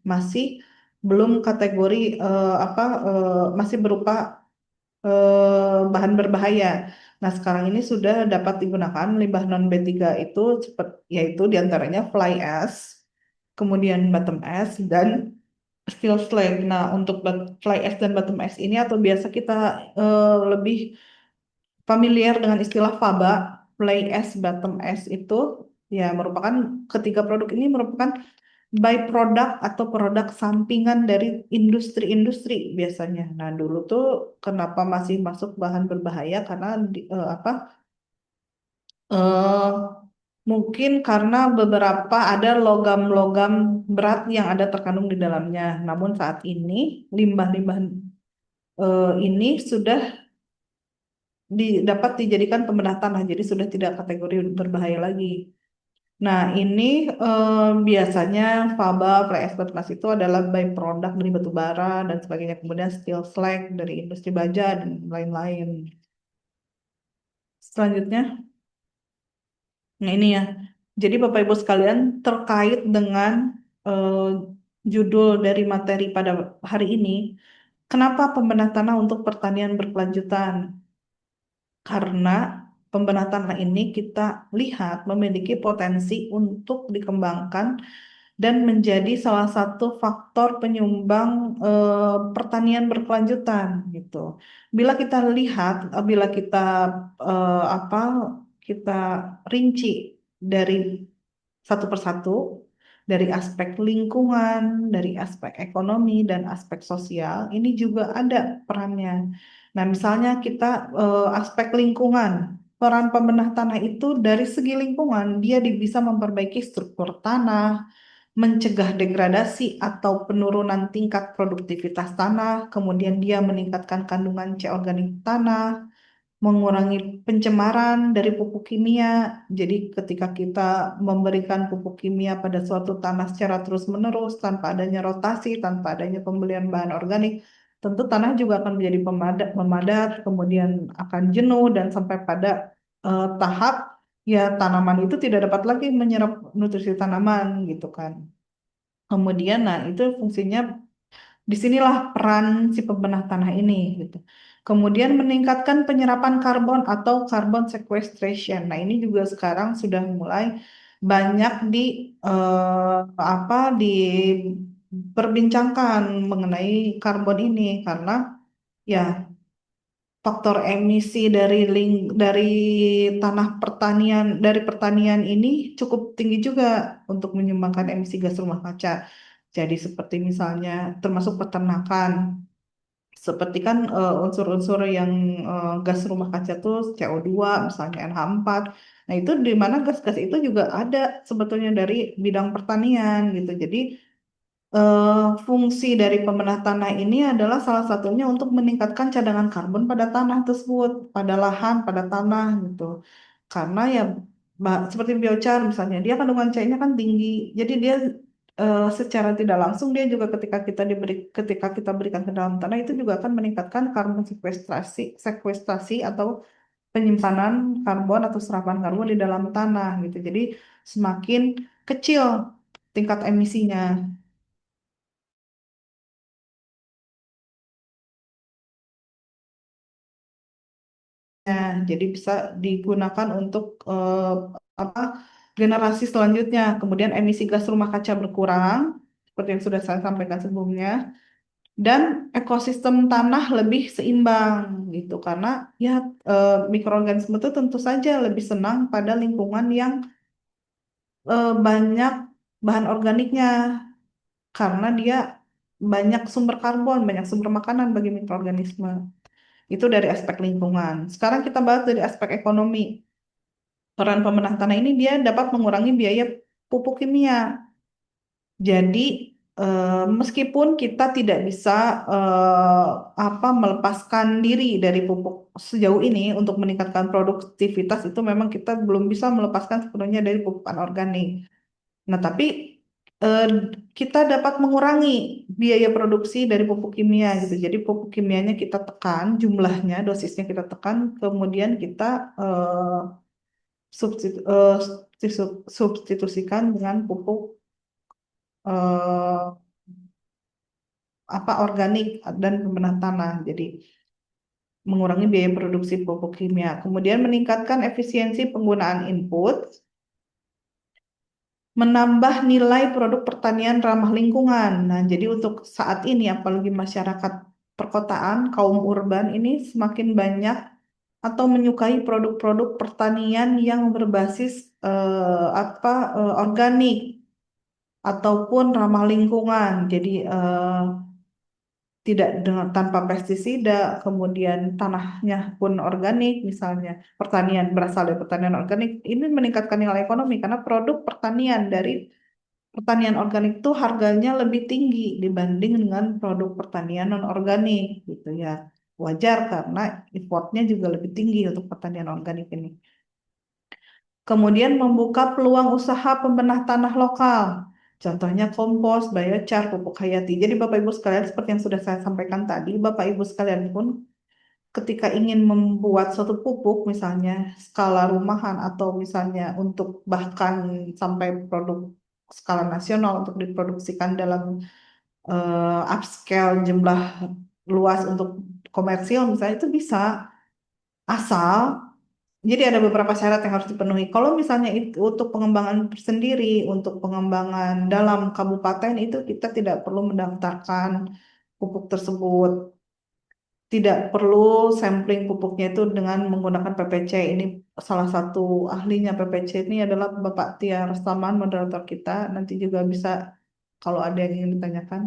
masih belum kategori masih berupa bahan berbahaya. Nah, sekarang ini sudah dapat digunakan limbah non B3 itu yaitu diantaranya fly ash, kemudian bottom ash, dan steel slag. Nah, untuk fly ash dan bottom ash ini atau biasa kita lebih familiar dengan istilah faba, fly ash, bottom ash itu ya merupakan ketiga produk ini merupakan byproduct atau produk sampingan dari industri-industri biasanya. Nah, dulu tuh kenapa masih masuk bahan berbahaya karena eh, mungkin karena beberapa ada logam-logam berat yang ada terkandung di dalamnya. Namun saat ini limbah-limbah ini sudah dapat dijadikan pembedah tanah, jadi sudah tidak kategori berbahaya lagi. Nah, ini biasanya faba, fly ash, batunas itu adalah byproduct dari batu bara dan sebagainya. Kemudian steel slag dari industri baja dan lain-lain. Selanjutnya, nah ini ya. Jadi Bapak Ibu sekalian terkait dengan eh, judul dari materi pada hari ini, kenapa pembenah tanah untuk pertanian berkelanjutan? Karena pembenahan tanah ini kita lihat memiliki potensi untuk dikembangkan dan menjadi salah satu faktor penyumbang pertanian berkelanjutan gitu. Bila kita apa kita rinci dari satu persatu, dari aspek lingkungan, dari aspek ekonomi dan aspek sosial, ini juga ada perannya. Nah, misalnya kita aspek lingkungan, peran pembenah tanah itu dari segi lingkungan dia bisa memperbaiki struktur tanah, mencegah degradasi atau penurunan tingkat produktivitas tanah, kemudian dia meningkatkan kandungan C organik tanah, mengurangi pencemaran dari pupuk kimia. Jadi ketika kita memberikan pupuk kimia pada suatu tanah secara terus-menerus tanpa adanya rotasi, tanpa adanya pembelian bahan organik, tentu tanah juga akan menjadi memadat, kemudian akan jenuh dan sampai pada tahap ya tanaman itu tidak dapat lagi menyerap nutrisi tanaman gitu kan. Kemudian, nah itu fungsinya disinilah peran si pembenah tanah ini gitu. Kemudian meningkatkan penyerapan karbon atau carbon sequestration. Nah, ini juga sekarang sudah mulai banyak diperbincangkan mengenai karbon ini karena ya faktor emisi dari tanah pertanian dari pertanian ini cukup tinggi juga untuk menyumbangkan emisi gas rumah kaca. Jadi seperti misalnya termasuk peternakan, seperti kan unsur-unsur yang gas rumah kaca tuh CO2 misalnya NH4. Nah, itu di mana gas-gas itu juga ada sebetulnya dari bidang pertanian gitu. Jadi fungsi dari pemenah tanah ini adalah salah satunya untuk meningkatkan cadangan karbon pada tanah tersebut, pada lahan, pada tanah gitu. Karena ya seperti biochar misalnya, dia kandungan C-nya kan tinggi. Jadi dia secara tidak langsung dia juga ketika kita berikan ke dalam tanah itu juga akan meningkatkan karbon sekuestrasi atau penyimpanan karbon atau serapan karbon di dalam tanah gitu. Jadi semakin kecil tingkat emisinya. Jadi bisa digunakan untuk apa generasi selanjutnya. Kemudian emisi gas rumah kaca berkurang, seperti yang sudah saya sampaikan sebelumnya, dan ekosistem tanah lebih seimbang gitu. Karena ya mikroorganisme itu tentu saja lebih senang pada lingkungan yang banyak bahan organiknya, karena dia banyak sumber karbon, banyak sumber makanan bagi mikroorganisme. Itu dari aspek lingkungan. Sekarang kita bahas dari aspek ekonomi. Peran pemerintah tanah ini dia dapat mengurangi biaya pupuk kimia. Jadi meskipun kita tidak bisa eh, melepaskan diri dari pupuk sejauh ini untuk meningkatkan produktivitas itu memang kita belum bisa melepaskan sepenuhnya dari pupuk anorganik. Nah, tapi eh, kita dapat mengurangi biaya produksi dari pupuk kimia gitu. Jadi pupuk kimianya kita tekan, jumlahnya, dosisnya kita tekan, kemudian kita substitusikan dengan pupuk eh, organik dan pembenah tanah. Jadi mengurangi biaya produksi pupuk kimia. Kemudian meningkatkan efisiensi penggunaan input, menambah nilai produk pertanian ramah lingkungan. Nah, jadi untuk saat ini apalagi masyarakat perkotaan, kaum urban ini semakin banyak atau menyukai produk-produk pertanian yang berbasis organik ataupun ramah lingkungan. Jadi tidak dengan tanpa pestisida, kemudian tanahnya pun organik, misalnya pertanian berasal dari pertanian organik, ini meningkatkan nilai ekonomi karena produk pertanian dari pertanian organik itu harganya lebih tinggi dibanding dengan produk pertanian non organik gitu ya. Wajar karena importnya juga lebih tinggi untuk pertanian organik ini. Kemudian membuka peluang usaha pembenah tanah lokal. Contohnya kompos, biochar, pupuk hayati. Jadi Bapak Ibu sekalian seperti yang sudah saya sampaikan tadi, Bapak Ibu sekalian pun ketika ingin membuat suatu pupuk misalnya skala rumahan atau misalnya untuk bahkan sampai produk skala nasional untuk diproduksikan dalam upscale jumlah luas untuk komersil misalnya itu bisa, asal Jadi ada beberapa syarat yang harus dipenuhi. Kalau misalnya itu untuk pengembangan sendiri, untuk pengembangan dalam kabupaten itu kita tidak perlu mendaftarkan pupuk tersebut. Tidak perlu sampling pupuknya itu dengan menggunakan PPC. Ini salah satu ahlinya PPC ini adalah Bapak Tia Rastaman, moderator kita. Nanti juga bisa kalau ada yang ingin ditanyakan.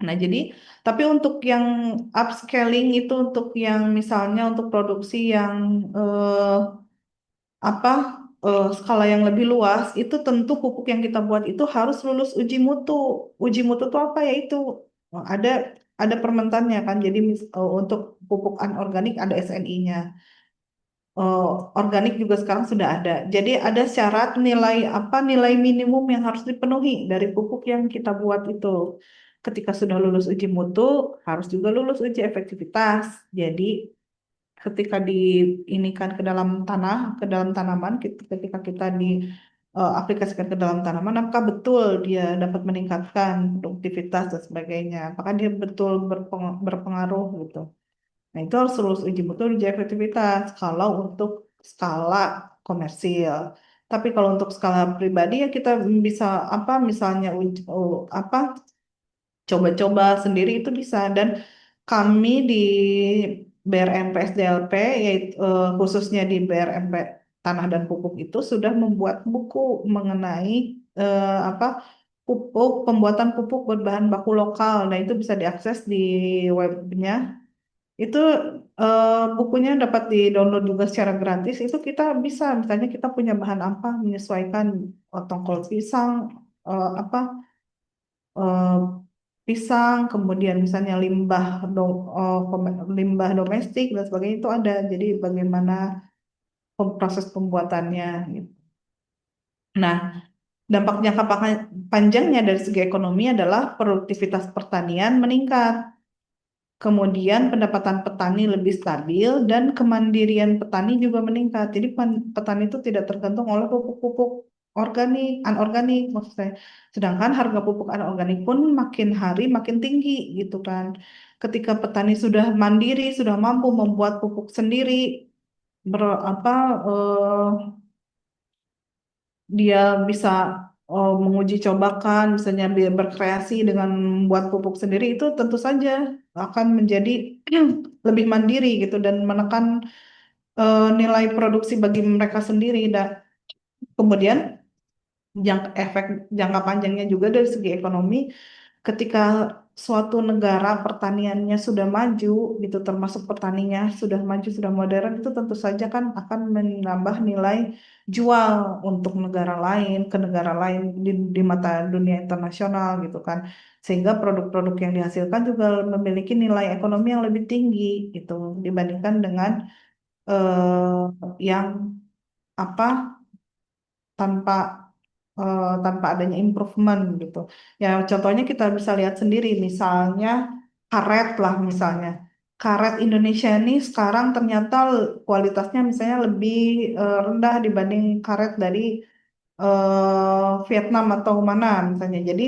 Nah, jadi tapi untuk yang upscaling itu untuk yang misalnya untuk produksi yang apa skala yang lebih luas itu tentu pupuk yang kita buat itu harus lulus uji mutu. Uji mutu itu apa ya itu ada permentannya kan. Jadi untuk pupuk anorganik ada SNI-nya. Eh, Organik juga sekarang sudah ada. Jadi ada syarat nilai apa nilai minimum yang harus dipenuhi dari pupuk yang kita buat itu. Ketika sudah lulus uji mutu harus juga lulus uji efektivitas. Jadi ketika diinikan ke dalam tanah, ke dalam tanaman, ketika kita aplikasikan ke dalam tanaman, apakah betul dia dapat meningkatkan produktivitas dan sebagainya, apakah dia betul berpengaruh gitu. Nah, itu harus lulus uji mutu, uji efektivitas kalau untuk skala komersil. Tapi kalau untuk skala pribadi ya kita bisa apa misalnya apa coba-coba sendiri itu bisa dan kami di BRMP SDLP yaitu khususnya di BRMP Tanah dan Pupuk itu sudah membuat buku mengenai apa pembuatan pupuk berbahan baku lokal. Nah, itu bisa diakses di webnya. Itu bukunya dapat di-download juga secara gratis. Itu kita bisa misalnya kita punya bahan apa menyesuaikan tongkol pisang apa eh, pisang, kemudian misalnya limbah domestik dan sebagainya itu ada. Jadi bagaimana proses pembuatannya gitu. Nah, dampak jangka panjangnya dari segi ekonomi adalah produktivitas pertanian meningkat. Kemudian pendapatan petani lebih stabil dan kemandirian petani juga meningkat. Jadi petani itu tidak tergantung oleh pupuk-pupuk anorganik maksud saya. Sedangkan harga pupuk anorganik pun makin hari makin tinggi gitu kan. Ketika petani sudah mandiri, sudah mampu membuat pupuk sendiri, ber, apa eh, dia bisa menguji cobakan, misalnya dia berkreasi dengan membuat pupuk sendiri itu tentu saja akan menjadi lebih mandiri gitu dan menekan nilai produksi bagi mereka sendiri. Dan kemudian efek jangka panjangnya juga dari segi ekonomi, ketika suatu negara pertaniannya sudah maju gitu, termasuk petaninya sudah maju, sudah modern, itu tentu saja kan akan menambah nilai jual untuk negara lain, ke negara lain di mata dunia internasional gitu kan. Sehingga produk-produk yang dihasilkan juga memiliki nilai ekonomi yang lebih tinggi gitu dibandingkan dengan yang apa tanpa tanpa adanya improvement gitu. Ya contohnya kita bisa lihat sendiri misalnya karet lah misalnya. Karet Indonesia ini sekarang ternyata kualitasnya misalnya lebih rendah dibanding karet dari Vietnam atau mana misalnya. Jadi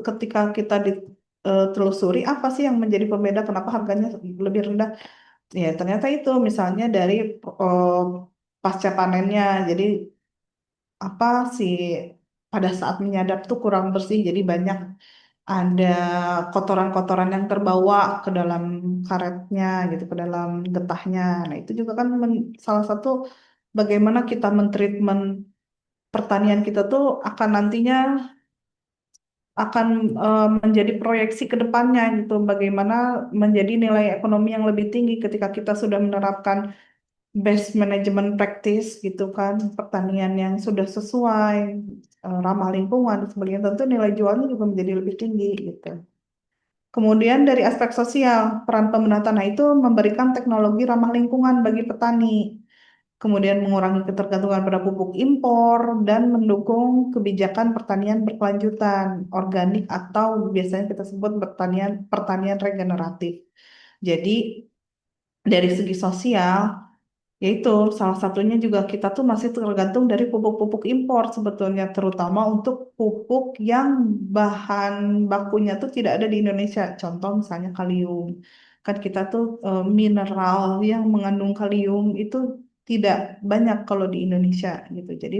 ketika kita ditelusuri apa sih yang menjadi pembeda kenapa harganya lebih rendah? Ya ternyata itu misalnya dari eh, pasca panennya. Jadi apa sih pada saat menyadap tuh kurang bersih jadi banyak ada kotoran-kotoran yang terbawa ke dalam karetnya gitu ke dalam getahnya. Nah, itu juga kan salah satu bagaimana kita mentreatment pertanian kita tuh akan nantinya akan menjadi proyeksi ke depannya gitu bagaimana menjadi nilai ekonomi yang lebih tinggi ketika kita sudah menerapkan best management practice gitu kan pertanian yang sudah sesuai ramah lingkungan dan sebagainya tentu nilai jualnya juga menjadi lebih tinggi gitu. Kemudian dari aspek sosial peran pemerintah tanah itu memberikan teknologi ramah lingkungan bagi petani, kemudian mengurangi ketergantungan pada pupuk impor dan mendukung kebijakan pertanian berkelanjutan organik atau biasanya kita sebut pertanian pertanian regeneratif. Jadi dari segi sosial yaitu salah satunya juga kita tuh masih tergantung dari pupuk-pupuk impor sebetulnya, terutama untuk pupuk yang bahan bakunya tuh tidak ada di Indonesia. Contoh misalnya kalium. Kan kita tuh mineral yang mengandung kalium itu tidak banyak kalau di Indonesia gitu. Jadi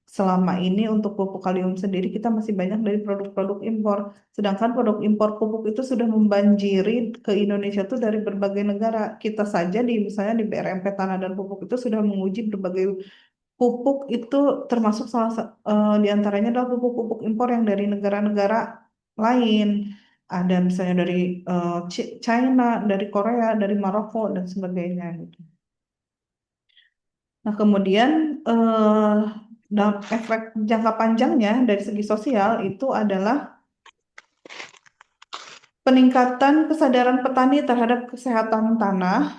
selama ini untuk pupuk kalium sendiri kita masih banyak dari produk-produk impor. Sedangkan produk impor pupuk itu sudah membanjiri ke Indonesia tuh dari berbagai negara. Kita saja di misalnya di BRMP Tanah dan Pupuk itu sudah menguji berbagai pupuk itu termasuk di antaranya adalah pupuk-pupuk impor yang dari negara-negara lain. Ada misalnya dari China, dari Korea, dari Maroko dan sebagainya gitu. Nah, kemudian efek jangka panjangnya dari segi sosial itu adalah peningkatan kesadaran petani terhadap kesehatan tanah,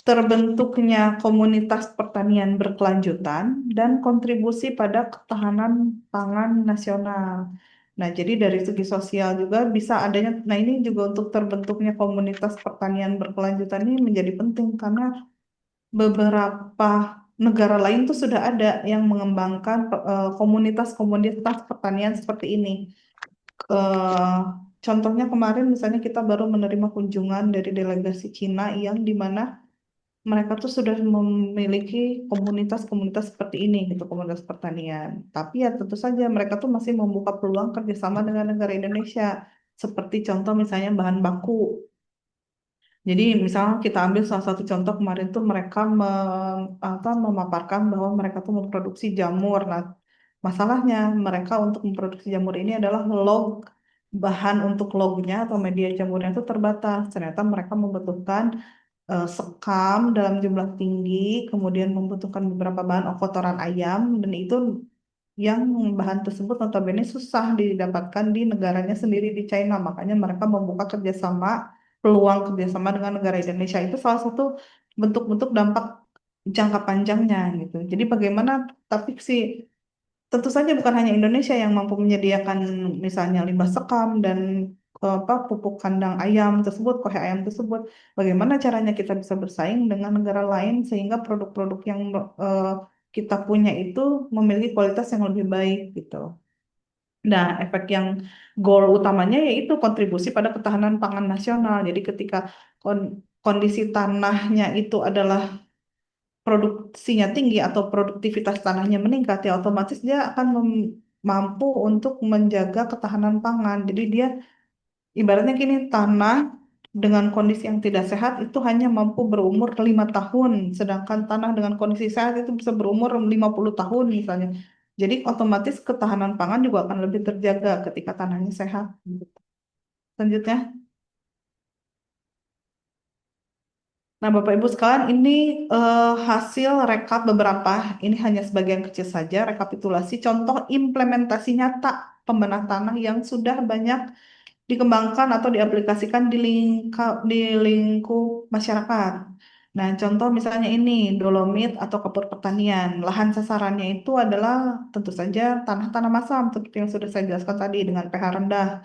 terbentuknya komunitas pertanian berkelanjutan, dan kontribusi pada ketahanan pangan nasional. Nah, jadi dari segi sosial juga bisa adanya, nah ini juga untuk terbentuknya komunitas pertanian berkelanjutan ini menjadi penting karena beberapa negara lain tuh sudah ada yang mengembangkan komunitas-komunitas pertanian seperti ini. Eh, Contohnya kemarin misalnya kita baru menerima kunjungan dari delegasi Cina yang di mana mereka tuh sudah memiliki komunitas-komunitas seperti ini gitu, komunitas pertanian. Tapi ya tentu saja mereka tuh masih membuka peluang kerjasama dengan negara Indonesia. Seperti contoh misalnya bahan baku. Jadi misalnya kita ambil salah satu contoh kemarin tuh mereka memaparkan bahwa mereka tuh memproduksi jamur. Nah, masalahnya mereka untuk memproduksi jamur ini adalah bahan untuk lognya atau media jamurnya itu terbatas. Ternyata mereka membutuhkan sekam dalam jumlah tinggi, kemudian membutuhkan beberapa bahan kotoran ayam, dan itu yang bahan tersebut notabene susah didapatkan di negaranya sendiri di China. Makanya mereka membuka peluang kerjasama dengan negara Indonesia. Itu salah satu bentuk-bentuk dampak jangka panjangnya gitu. Jadi bagaimana, tapi sih tentu saja bukan hanya Indonesia yang mampu menyediakan misalnya limbah sekam dan pupuk kandang ayam tersebut, kohe ayam tersebut. Bagaimana caranya kita bisa bersaing dengan negara lain sehingga produk-produk yang eh, kita punya itu memiliki kualitas yang lebih baik gitu. Nah, efek yang goal utamanya yaitu kontribusi pada ketahanan pangan nasional. Jadi ketika kondisi tanahnya itu adalah produksinya tinggi atau produktivitas tanahnya meningkat, ya otomatis dia akan mampu untuk menjaga ketahanan pangan. Jadi dia ibaratnya gini, tanah dengan kondisi yang tidak sehat itu hanya mampu berumur 5 tahun, sedangkan tanah dengan kondisi sehat itu bisa berumur 50 tahun misalnya. Jadi otomatis ketahanan pangan juga akan lebih terjaga ketika tanahnya sehat. Selanjutnya. Nah, Bapak Ibu sekalian, ini hasil rekap beberapa, ini hanya sebagian kecil saja, rekapitulasi contoh implementasi nyata pembenah tanah yang sudah banyak dikembangkan atau diaplikasikan di lingkup masyarakat. Nah, contoh misalnya ini, dolomit atau kapur pertanian. Lahan sasarannya itu adalah tentu saja tanah-tanah masam, seperti yang sudah saya jelaskan tadi, dengan pH rendah.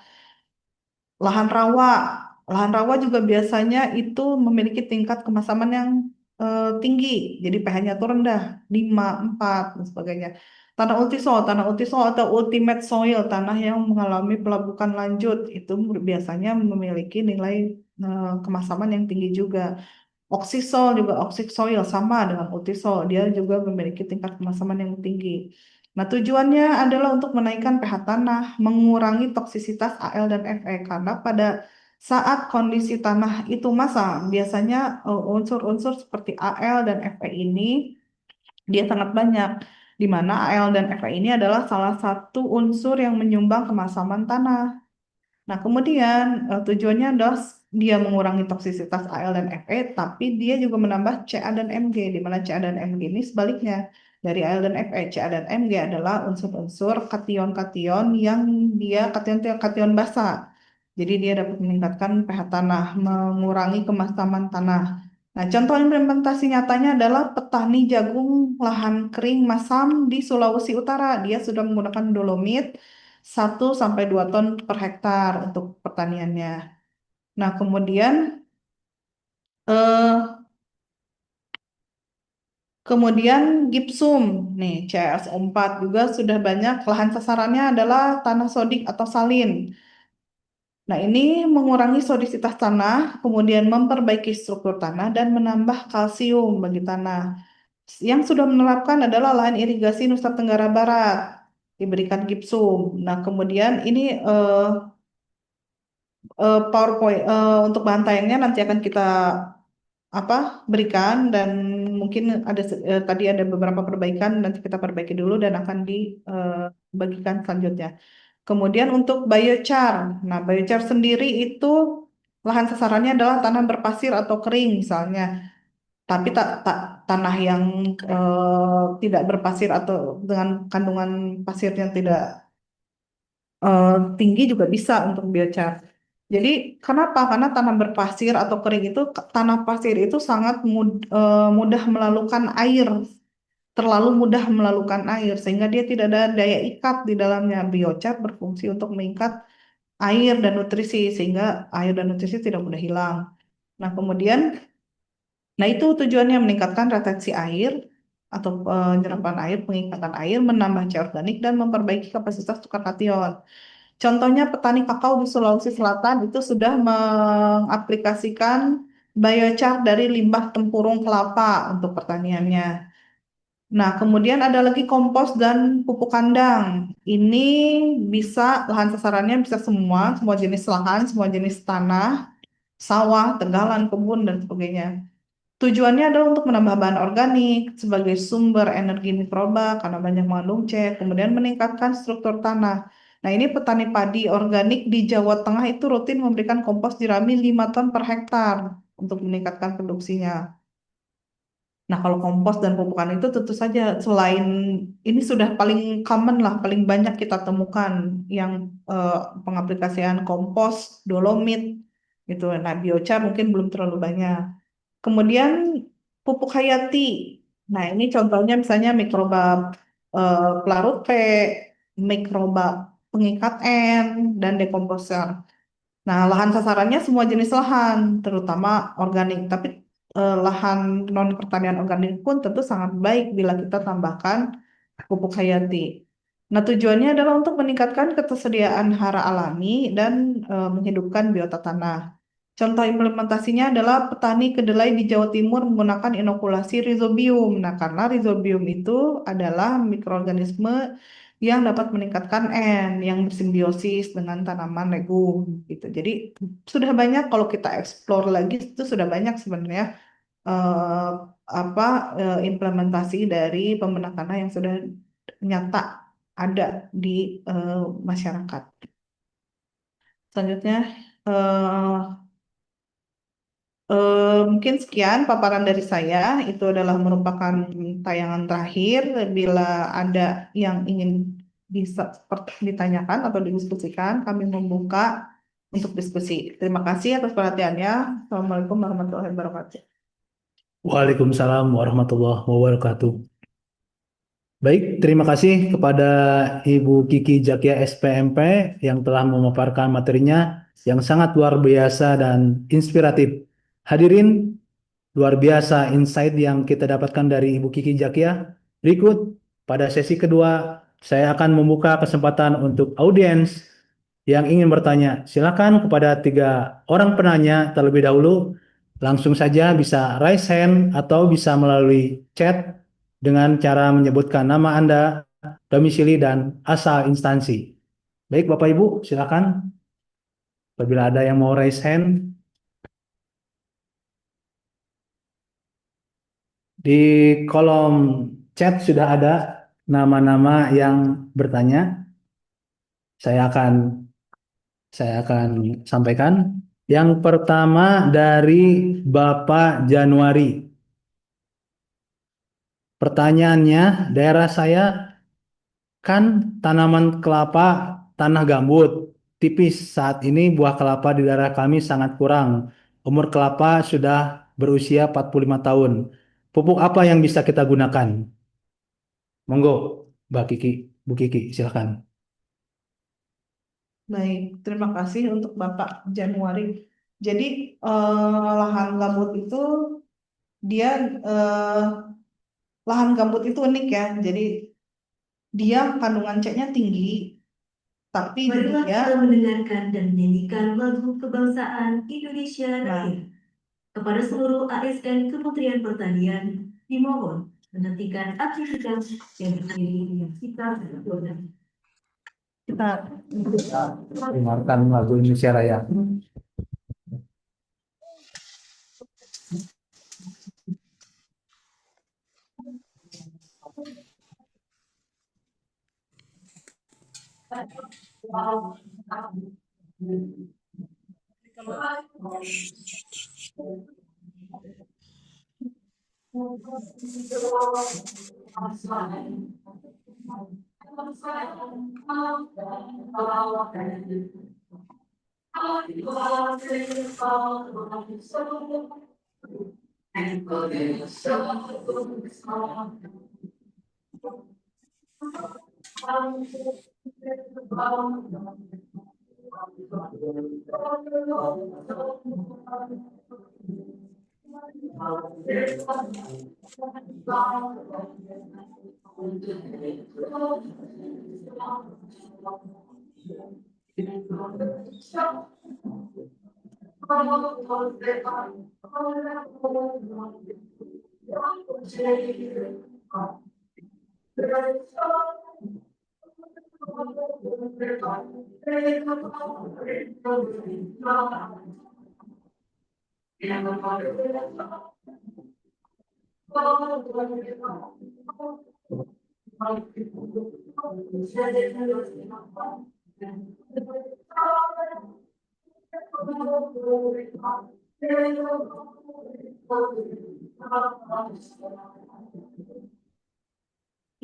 Lahan rawa. Lahan rawa juga biasanya itu memiliki tingkat kemasaman yang tinggi. Jadi pH-nya itu rendah, 5, 4, dan sebagainya. Tanah ultisol atau ultimate soil, tanah yang mengalami pelabukan lanjut, itu biasanya memiliki nilai kemasaman yang tinggi juga. Oxisol juga, oxic soil sama dengan ultisol, dia juga memiliki tingkat kemasaman yang tinggi. Nah, tujuannya adalah untuk menaikkan pH tanah, mengurangi toksisitas Al dan Fe karena pada saat kondisi tanah itu masam, biasanya unsur-unsur seperti Al dan Fe ini dia sangat banyak, di mana Al dan Fe ini adalah salah satu unsur yang menyumbang kemasaman tanah. Nah, kemudian tujuannya adalah dia mengurangi toksisitas Al dan Fe, tapi dia juga menambah Ca dan Mg, di mana Ca dan Mg ini sebaliknya dari Al dan Fe. Ca dan Mg adalah unsur-unsur kation-kation yang dia kation-kation basa. Jadi dia dapat meningkatkan pH tanah, mengurangi kemasaman tanah. Nah, contoh implementasi nyatanya adalah petani jagung lahan kering masam di Sulawesi Utara. Dia sudah menggunakan dolomit 1 sampai 2 ton per hektar untuk pertaniannya. Nah, eh, kemudian gipsum, nih CRS4 juga sudah banyak lahan sasarannya adalah tanah sodik atau salin. Nah, ini mengurangi sodisitas tanah, kemudian memperbaiki struktur tanah dan menambah kalsium bagi tanah. Yang sudah menerapkan adalah lahan irigasi Nusa Tenggara Barat, diberikan gipsum. Nah, kemudian ini PowerPoint untuk bahan tayangnya nanti akan kita berikan, dan mungkin ada tadi ada beberapa perbaikan, nanti kita perbaiki dulu dan akan dibagikan selanjutnya. Kemudian untuk biochar. Nah, biochar sendiri itu lahan sasarannya adalah tanah berpasir atau kering misalnya. Tapi tanah yang tidak berpasir atau dengan kandungan pasir yang tidak eh, tinggi juga bisa untuk biochar. Jadi kenapa? Karena tanah berpasir atau kering itu, tanah pasir itu sangat mudah melalukan air, terlalu mudah melalukan air sehingga dia tidak ada daya ikat di dalamnya. Biochar berfungsi untuk mengikat air dan nutrisi sehingga air dan nutrisi tidak mudah hilang. Nah, kemudian itu tujuannya meningkatkan retensi air atau penyerapan air, pengikatan air, menambah cair organik dan memperbaiki kapasitas tukar kation. Contohnya petani kakao di Sulawesi Selatan itu sudah mengaplikasikan biochar dari limbah tempurung kelapa untuk pertaniannya. Nah, kemudian ada lagi kompos dan pupuk kandang. Ini bisa lahan sasarannya bisa semua jenis lahan, semua jenis tanah, sawah, tegalan, kebun dan sebagainya. Tujuannya adalah untuk menambah bahan organik sebagai sumber energi mikroba karena banyak mengandung C, kemudian meningkatkan struktur tanah. Nah, ini petani padi organik di Jawa Tengah itu rutin memberikan kompos jerami 5 ton per hektar untuk meningkatkan produksinya. Nah, kalau kompos dan pupukan itu tentu saja selain ini sudah paling common lah, paling banyak kita temukan yang eh, pengaplikasian kompos, dolomit gitu. Nah, biochar mungkin belum terlalu banyak. Kemudian pupuk hayati. Nah, ini contohnya misalnya mikroba pelarut P, mikroba pengikat N, dan dekomposer. Nah, lahan sasarannya semua jenis lahan, terutama organik. Tapi lahan non pertanian organik pun tentu sangat baik bila kita tambahkan pupuk hayati. Nah, tujuannya adalah untuk meningkatkan ketersediaan hara alami dan menghidupkan biota tanah. Contoh implementasinya adalah petani kedelai di Jawa Timur menggunakan inokulasi Rhizobium. Nah, karena Rhizobium itu adalah mikroorganisme yang dapat meningkatkan N, yang bersimbiosis dengan tanaman legum gitu. Jadi sudah banyak, kalau kita explore lagi itu sudah banyak sebenarnya eh, implementasi dari pembenahan tanah yang sudah nyata ada di eh, masyarakat. Selanjutnya mungkin sekian paparan dari saya. Itu adalah merupakan tayangan terakhir. Bila ada yang ingin ditanyakan atau didiskusikan, kami membuka untuk diskusi. Terima kasih atas perhatiannya. Assalamualaikum warahmatullahi wabarakatuh. Waalaikumsalam warahmatullahi wabarakatuh. Baik, terima kasih kepada Ibu Kiki Jakia SPMP yang telah memaparkan materinya yang sangat luar biasa dan inspiratif. Hadirin, luar biasa insight yang kita dapatkan dari Ibu Kiki Jakia. Berikut, pada sesi kedua, saya akan membuka kesempatan untuk audiens yang ingin bertanya. Silakan kepada 3 orang penanya terlebih dahulu. Langsung saja bisa raise hand atau bisa melalui chat dengan cara menyebutkan nama Anda, domisili, dan asal instansi. Baik, Bapak Ibu, silakan. Apabila ada yang mau raise hand, di kolom chat sudah ada nama-nama yang bertanya. Saya akan saya akan sampaikan. Yang pertama dari Bapak Januari. Pertanyaannya, daerah saya kan tanaman kelapa tanah gambut, tipis. Saat ini buah kelapa di daerah kami sangat kurang. Umur kelapa sudah berusia 45 tahun. Pupuk apa yang bisa kita gunakan? Monggo, Mbak Kiki, Bu Kiki, silakan. Baik, terima kasih untuk Bapak Januari. Jadi lahan gambut itu dia lahan gambut itu unik ya. Jadi dia kandungan C-nya tinggi, tapi Marilah dia kita mendengarkan dan menyanyikan lagu kebangsaan Indonesia Raya. Kepada seluruh ASN Kementerian Pertanian, dimohon menghentikan aktivitas yang berdiri dengan sikap berdoa. kita Dengarkan lagu Indonesia Raya.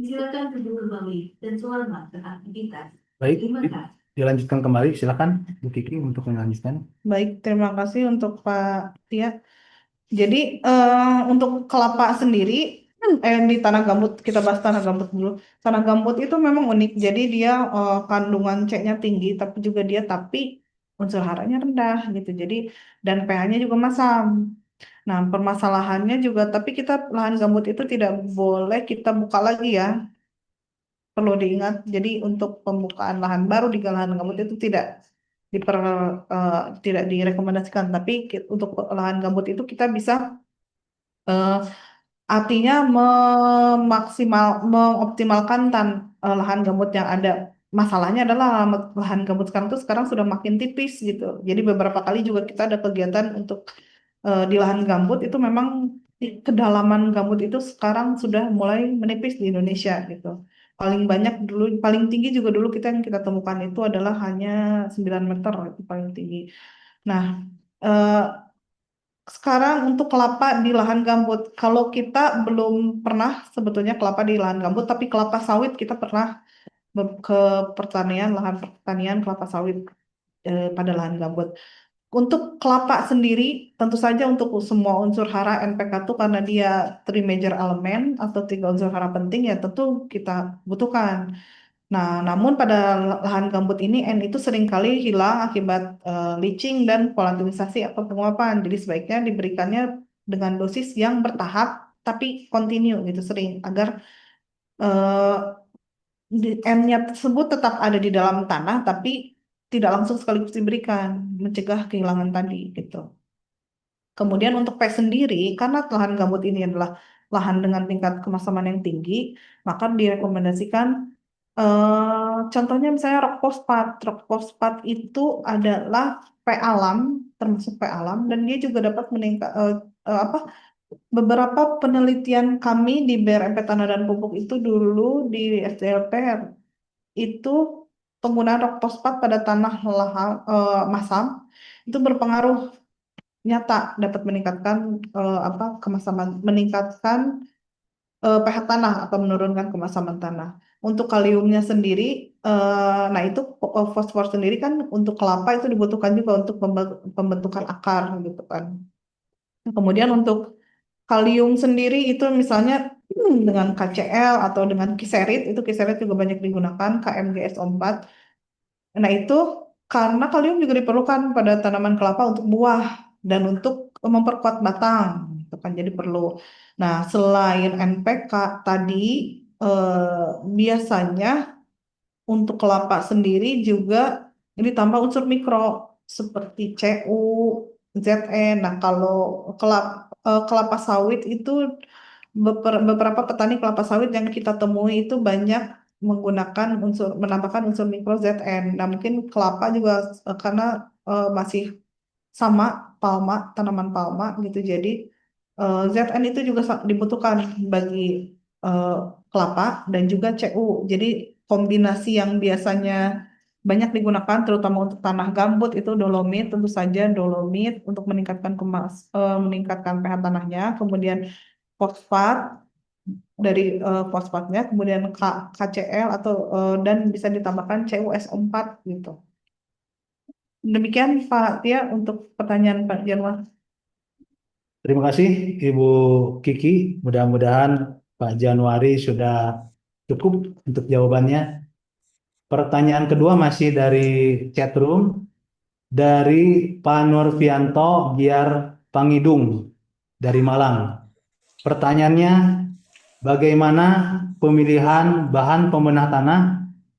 Silakan duduk kembali dan selamat beraktivitas. Baik, Terima kasih. dilanjutkan kembali. Silakan Bu Kiki untuk melanjutkan. baik, terima kasih untuk Pak Tia. Jadi untuk kelapa sendiri di tanah gambut, kita bahas tanah gambut dulu. Tanah gambut itu memang unik. Jadi dia kandungan C-nya tinggi, tapi unsur haranya rendah gitu. Jadi dan pH-nya juga masam. Nah, permasalahannya juga, tapi kita lahan gambut itu tidak boleh kita buka lagi ya. Perlu diingat. Jadi untuk pembukaan lahan baru di lahan gambut itu diper, tidak direkomendasikan. Tapi untuk lahan gambut itu kita bisa eh, artinya mengoptimalkan lahan gambut yang ada. Masalahnya adalah lahan gambut sekarang sudah makin tipis gitu. Jadi beberapa kali juga kita ada kegiatan untuk di lahan gambut itu memang kedalaman gambut itu sekarang sudah mulai menipis di Indonesia gitu. Paling banyak dulu, paling tinggi juga dulu yang kita temukan itu adalah hanya 9 meter itu paling tinggi. Nah, eh, sekarang untuk kelapa di lahan gambut, kalau kita belum pernah sebetulnya kelapa di lahan gambut, tapi kelapa sawit kita pernah ke lahan pertanian kelapa sawit pada lahan gambut. Untuk kelapa sendiri, tentu saja untuk semua unsur hara NPK itu karena dia three major element atau tiga unsur hara penting ya tentu kita butuhkan. Nah, namun pada lahan gambut ini N itu seringkali hilang akibat leaching dan volatilisasi atau penguapan. Jadi sebaiknya diberikannya dengan dosis yang bertahap tapi kontinu gitu sering agar eh, N-nya tersebut tetap ada di dalam tanah tapi tidak langsung sekaligus diberikan, mencegah kehilangan tadi gitu. Kemudian untuk P sendiri, karena lahan gambut ini adalah lahan dengan tingkat kemasaman yang tinggi, maka direkomendasikan contohnya misalnya rock fosfat. Rock fosfat itu adalah P alam, termasuk P alam, dan dia juga dapat meningkat apa beberapa penelitian kami di BRMP Tanah dan Pupuk itu dulu di SDLP itu penggunaan rock fosfat pada tanah masam itu berpengaruh nyata dapat meningkatkan kemasaman, meningkatkan pH tanah atau menurunkan kemasaman tanah. Untuk kaliumnya sendiri, nah itu fosfor sendiri kan untuk kelapa itu dibutuhkan juga untuk pembentukan akar gitu kan. Nah, kemudian untuk kalium sendiri itu misalnya dengan KCl atau dengan kiserit, itu kiserit juga banyak digunakan, KMGSO4. Nah, itu karena kalium juga diperlukan pada tanaman kelapa untuk buah dan untuk memperkuat batang, gitu kan. Jadi perlu. Nah, selain NPK tadi biasanya untuk kelapa sendiri juga ditambah unsur mikro seperti Cu, Zn. Nah, kalau kelapa sawit itu beberapa petani kelapa sawit yang kita temui itu banyak menambahkan unsur mikro Zn. Nah, mungkin kelapa juga karena masih sama palma, tanaman palma gitu. Jadi Zn itu juga dibutuhkan bagi eh, kelapa dan juga Cu. Jadi kombinasi yang biasanya banyak digunakan terutama untuk tanah gambut itu dolomit, tentu saja dolomit untuk meningkatkan pH tanahnya, kemudian fosfat dari fosfatnya, kemudian KCl dan bisa ditambahkan CuSO4 gitu. Demikian Pak Tia untuk pertanyaan Pak Januar. Terima kasih Ibu Kiki. Mudah-mudahan Pak Januari sudah cukup untuk jawabannya. Pertanyaan kedua masih dari chatroom dari Pak Nurfianto Giar Pangidung dari Malang. Pertanyaannya, bagaimana pemilihan bahan pembenah tanah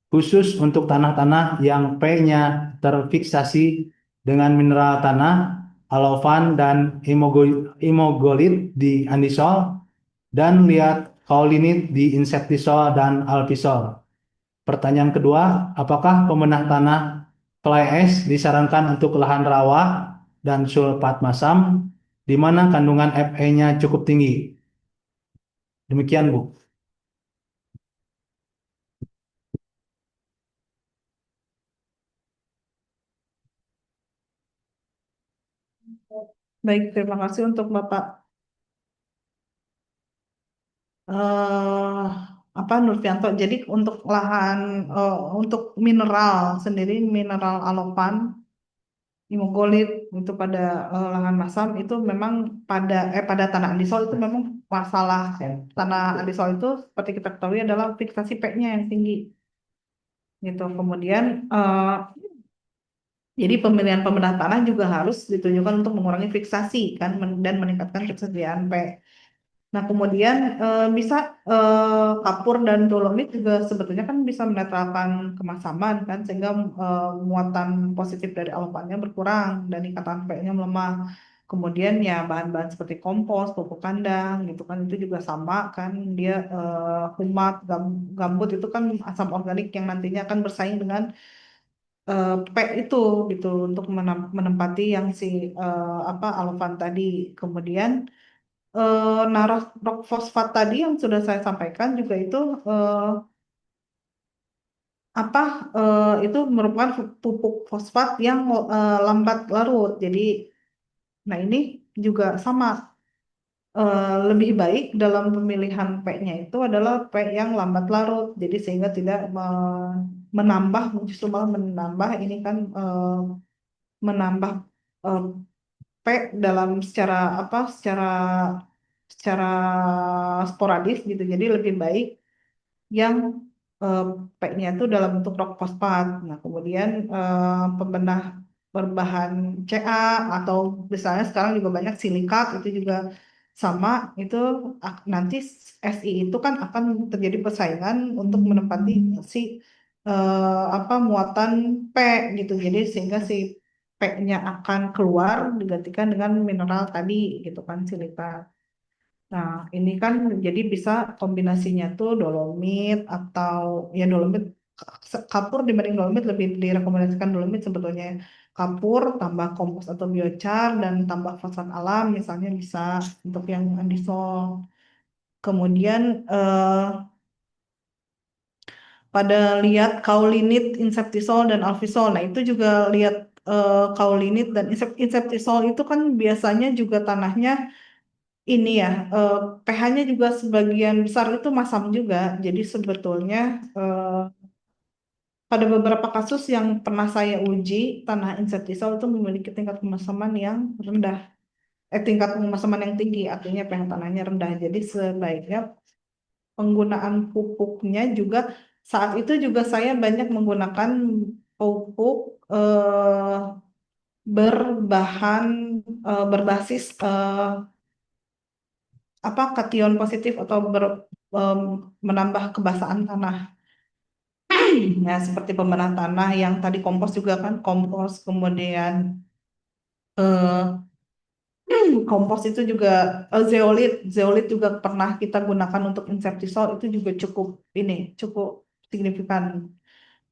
khusus untuk tanah-tanah yang P-nya terfiksasi dengan mineral tanah, alofan dan imogolit di andisol, dan liat kaulinit di insektisol dan alpisol. Pertanyaan kedua, apakah pembenah tanah fly ash disarankan untuk lahan rawa dan sulfat masam, di mana kandungan Fe-nya cukup tinggi? Demikian, Bu. Baik, terima kasih untuk Bapak eh Nurfianto. Jadi untuk untuk mineral sendiri, mineral alopan, imogolit itu pada lahan masam itu memang pada tanah andisol itu memang masalah tanah andisol itu seperti kita ketahui adalah fiksasi P-nya yang tinggi gitu. Kemudian jadi pemilihan pembedah tanah juga harus ditujukan untuk mengurangi fiksasi kan dan meningkatkan ketersediaan P. Nah, kemudian bisa kapur dan dolomit juga sebetulnya kan bisa menetralkan kemasaman kan sehingga muatan positif dari alopannya berkurang dan ikatan P-nya melemah. Kemudian ya bahan-bahan seperti kompos, pupuk kandang gitu kan itu juga sama kan dia humat, gambut itu kan asam organik yang nantinya akan bersaing dengan P itu gitu untuk menempati yang si alopan tadi. Kemudian rok fosfat tadi yang sudah saya sampaikan juga itu eh, apa itu merupakan pupuk fosfat yang lambat larut. Jadi, nah ini juga sama lebih baik dalam pemilihan P-nya itu adalah P yang lambat larut. Jadi sehingga tidak menambah justru malah menambah ini kan menambah eh, P dalam secara secara sporadis gitu. Jadi lebih baik yang eh, P-nya itu dalam bentuk rok fosfat. Nah, kemudian pembenah berbahan Ca atau misalnya sekarang juga banyak silikat itu juga sama itu nanti Si itu kan akan terjadi persaingan untuk menempati si muatan P gitu. Jadi sehingga si P-nya akan keluar digantikan dengan mineral tadi gitu kan silikat. Nah, ini kan jadi bisa kombinasinya tuh dolomit atau ya dolomit kapur dibanding dolomit lebih direkomendasikan dolomit sebetulnya. Kapur tambah kompos atau biochar dan tambah fosfat alam misalnya bisa untuk yang andisol. Kemudian pada lihat kaulinit, insektisol dan alfisol. Nah, itu juga lihat kaulinit dan insektisol itu kan biasanya juga tanahnya ini ya pH-nya juga sebagian besar itu masam juga. Jadi sebetulnya pada beberapa kasus yang pernah saya uji tanah insektisol itu memiliki tingkat kemasaman yang rendah, tingkat kemasaman yang tinggi, artinya pH tanahnya rendah. Jadi sebaiknya penggunaan pupuknya juga saat itu juga saya banyak menggunakan pupuk berbahan berbasis kation positif atau menambah kebasahan tanah. Ya, seperti pembenahan tanah yang tadi kompos juga kan, kompos, kemudian eh, kompos itu juga zeolit, zeolit juga pernah kita gunakan untuk insektisol, itu juga cukup signifikan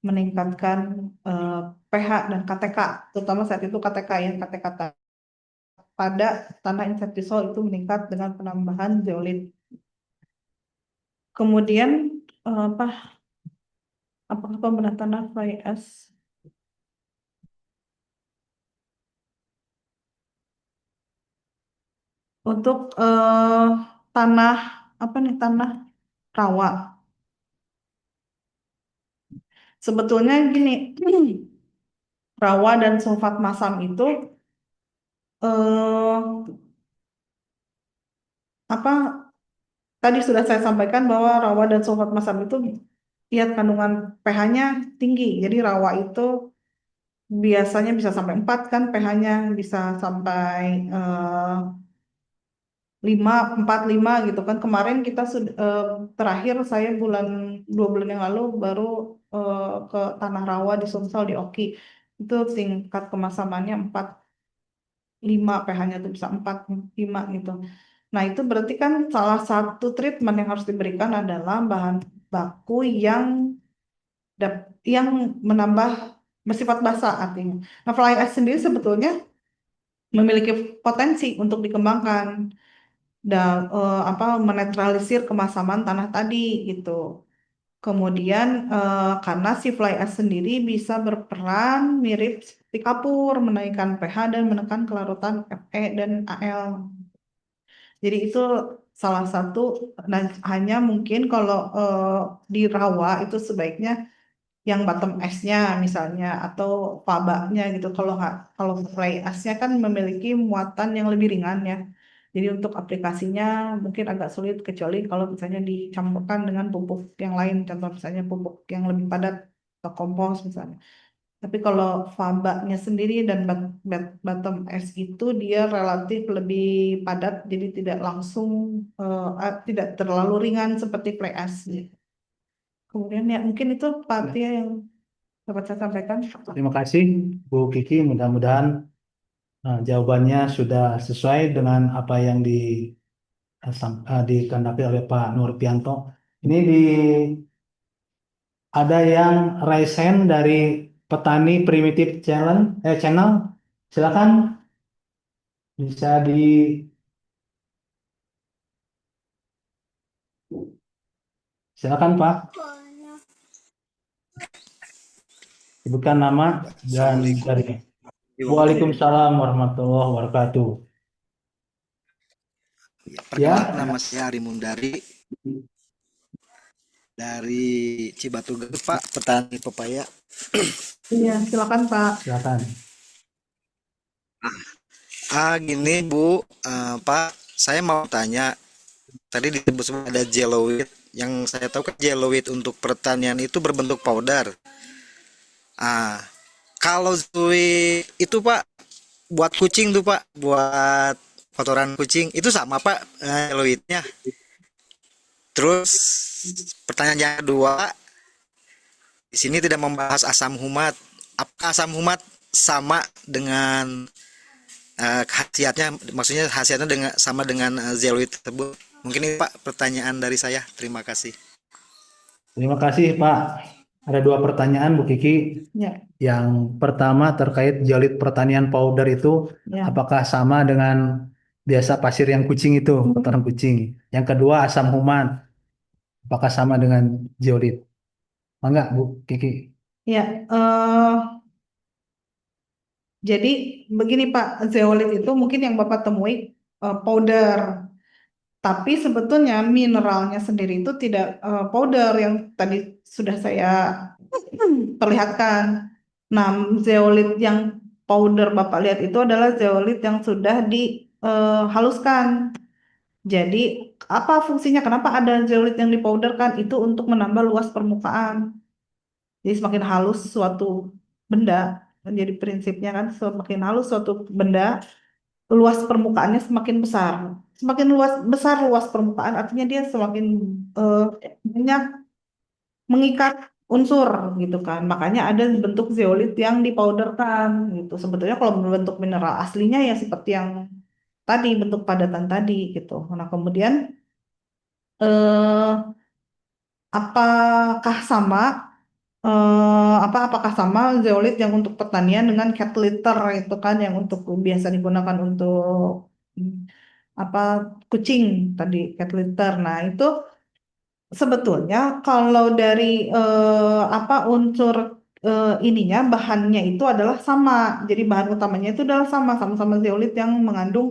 meningkatkan eh, pH dan KTK, terutama saat itu KTK ya, KTK pada tanah insektisol itu meningkat dengan penambahan zeolit. Kemudian apakah pembenahan tanah fly ash untuk tanah tanah rawa. Sebetulnya gini, rawa dan sulfat masam itu eh, apa tadi sudah saya sampaikan bahwa rawa dan sulfat masam itu lihat kandungan pH-nya tinggi. Jadi rawa itu biasanya bisa sampai 4 kan, pH-nya bisa sampai 5, 4, 5 gitu kan. Kemarin kita sudah terakhir saya 2 bulan yang lalu baru ke Tanah Rawa di Sumsel di Oki. Itu tingkat kemasamannya 4, 5, pH-nya tuh bisa 4, 5 gitu. Nah, itu berarti kan salah satu treatment yang harus diberikan adalah bahan baku yang menambah bersifat basah artinya. Nah, fly ash sendiri sebetulnya memiliki potensi untuk dikembangkan dan menetralisir kemasaman tanah tadi gitu. Kemudian karena si fly ash sendiri bisa berperan mirip seperti kapur, menaikkan pH dan menekan kelarutan Fe dan Al. Jadi itu salah satu, dan hanya mungkin kalau di rawa itu sebaiknya yang bottom S-nya misalnya atau fabanya gitu. Kalau fly ash-nya kan memiliki muatan yang lebih ringan ya. Jadi untuk aplikasinya mungkin agak sulit kecuali kalau misalnya dicampurkan dengan pupuk yang lain, contoh misalnya pupuk yang lebih padat atau kompos misalnya. Tapi kalau fabanya sendiri dan bottom S itu dia relatif lebih padat, jadi tidak terlalu ringan seperti fly ash. Kemudian ya mungkin itu Pak Tia yang dapat saya sampaikan. Terima kasih Bu Kiki. Mudah-mudahan jawabannya sudah sesuai dengan apa yang dikehendaki oleh Pak Nurpianto. Ini ada yang raise hand dari petani primitive channel. Silakan bisa silakan Pak, sebutkan nama dan dari. Waalaikumsalam warahmatullahi wabarakatuh. Ya, Perkenalkan, nama saya Ari Mundari dari Cibatu Garut, Pak, petani pepaya. Iya, silakan Pak. silakan. Gini Bu, Pak, saya mau tanya. Tadi disebut ada yellowweed. Yang saya tahu kan yellowweed untuk pertanian itu berbentuk powder. Kalau Zui itu Pak, buat kucing tuh Pak, buat kotoran kucing itu sama Pak, yellowweednya. Terus pertanyaan yang kedua, di sini tidak membahas asam humat. Apakah asam humat sama dengan khasiatnya, maksudnya khasiatnya sama dengan zeolite tersebut? Mungkin ini Pak pertanyaan dari saya. Terima kasih. Terima kasih Pak. Ada 2 pertanyaan Bu Kiki. Ya, Yang pertama terkait jelit pertanian powder itu ya. apakah sama dengan biasa pasir yang kucing itu, kotoran kucing. Yang kedua asam humat, apakah sama dengan jeolit? Enggak Bu Kiki? Ya, jadi begini Pak, zeolit itu mungkin yang Bapak temui powder, tapi sebetulnya mineralnya sendiri itu tidak powder yang tadi sudah saya perlihatkan. Nah, zeolit yang powder Bapak lihat itu adalah zeolit yang sudah dihaluskan. Jadi apa fungsinya? Kenapa ada zeolit yang dipowderkan? Itu untuk menambah luas permukaan. Jadi semakin halus suatu benda, jadi prinsipnya kan semakin halus suatu benda, luas permukaannya semakin besar. Semakin besar luas permukaan artinya dia semakin banyak mengikat unsur gitu kan. Makanya ada bentuk zeolit yang dipowderkan gitu. Sebetulnya kalau bentuk mineral aslinya ya seperti yang tadi, bentuk padatan tadi gitu. Nah, kemudian eh, apakah sama apakah sama zeolit yang untuk pertanian dengan cat litter itu kan yang untuk biasa digunakan untuk hmm, apa kucing tadi cat litter. Nah, itu sebetulnya kalau dari unsur ininya bahannya itu adalah sama. Jadi bahan utamanya itu adalah sama-sama zeolit yang mengandung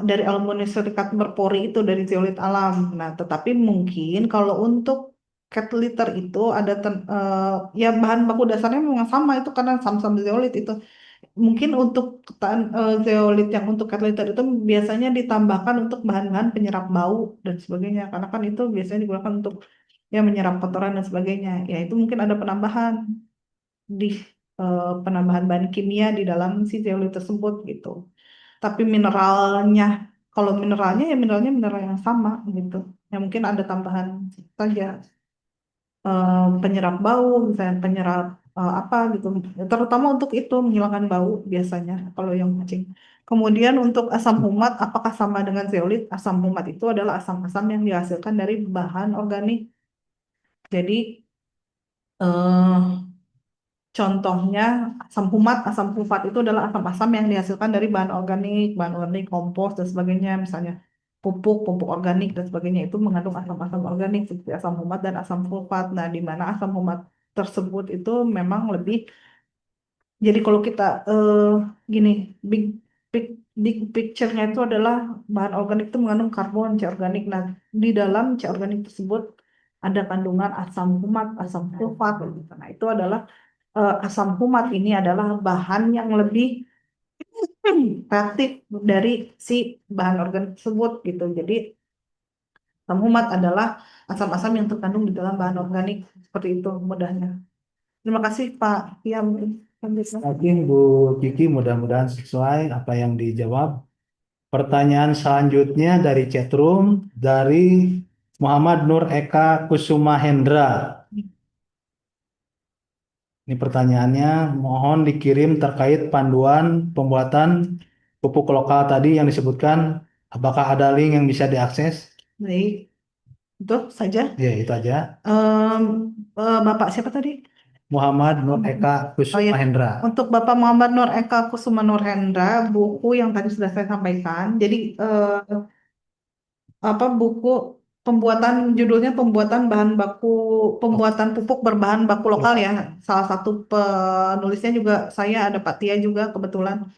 dari aluminium silikat berpori itu dari zeolit alam. Nah, tetapi mungkin kalau untuk cat litter itu ada ya bahan baku dasarnya memang sama itu karena sama-sama zeolit itu. Mungkin untuk zeolit yang untuk cat litter itu biasanya ditambahkan untuk bahan-bahan penyerap bau dan sebagainya. Karena kan itu biasanya digunakan untuk ya menyerap kotoran dan sebagainya. Ya itu mungkin ada penambahan di penambahan bahan kimia di dalam si zeolit tersebut gitu. Tapi mineralnya, kalau mineralnya ya mineral yang sama gitu. Ya mungkin ada tambahan saja penyerap bau, misalnya penyerap apa gitu. Terutama untuk itu menghilangkan bau biasanya kalau yang kucing. Kemudian untuk asam humat, apakah sama dengan zeolit? Asam humat itu adalah asam-asam yang dihasilkan dari bahan organik. Jadi eh, contohnya asam humat, asam sulfat itu adalah asam-asam yang dihasilkan dari bahan organik, kompos dan sebagainya, misalnya pupuk organik dan sebagainya itu mengandung asam-asam organik seperti asam humat dan asam sulfat. Nah, di mana asam humat tersebut itu memang lebih jadi kalau kita gini big big big picture-nya itu adalah bahan organik itu mengandung karbon C organik. Nah, di dalam C organik tersebut ada kandungan asam humat, asam sulfat gitu. Nah, itu adalah asam humat ini adalah bahan yang lebih reaktif dari si bahan organik tersebut gitu. Jadi asam humat adalah asam-asam yang terkandung di dalam bahan organik seperti itu mudahnya. Terima kasih Pak. Ya, mungkin lanjutnya. Oke, Bu Kiki, mudah-mudahan sesuai apa yang dijawab. Pertanyaan selanjutnya dari chatroom dari Muhammad Nur Eka Kusuma Hendra. Ini pertanyaannya, mohon dikirim terkait panduan pembuatan pupuk lokal tadi yang disebutkan. Apakah ada link yang bisa diakses? Baik, itu saja. Ya, itu aja. Em, Bapak siapa tadi? Muhammad Nur Eka Oh ya, Kusuma Hendra. untuk Bapak Muhammad Nur Eka Kusuma Nur Hendra, buku yang tadi sudah saya sampaikan. Jadi buku pembuatan judulnya pembuatan bahan baku pembuatan pupuk berbahan baku lokal ya. Salah satu penulisnya juga saya ada Pak Tia juga kebetulan.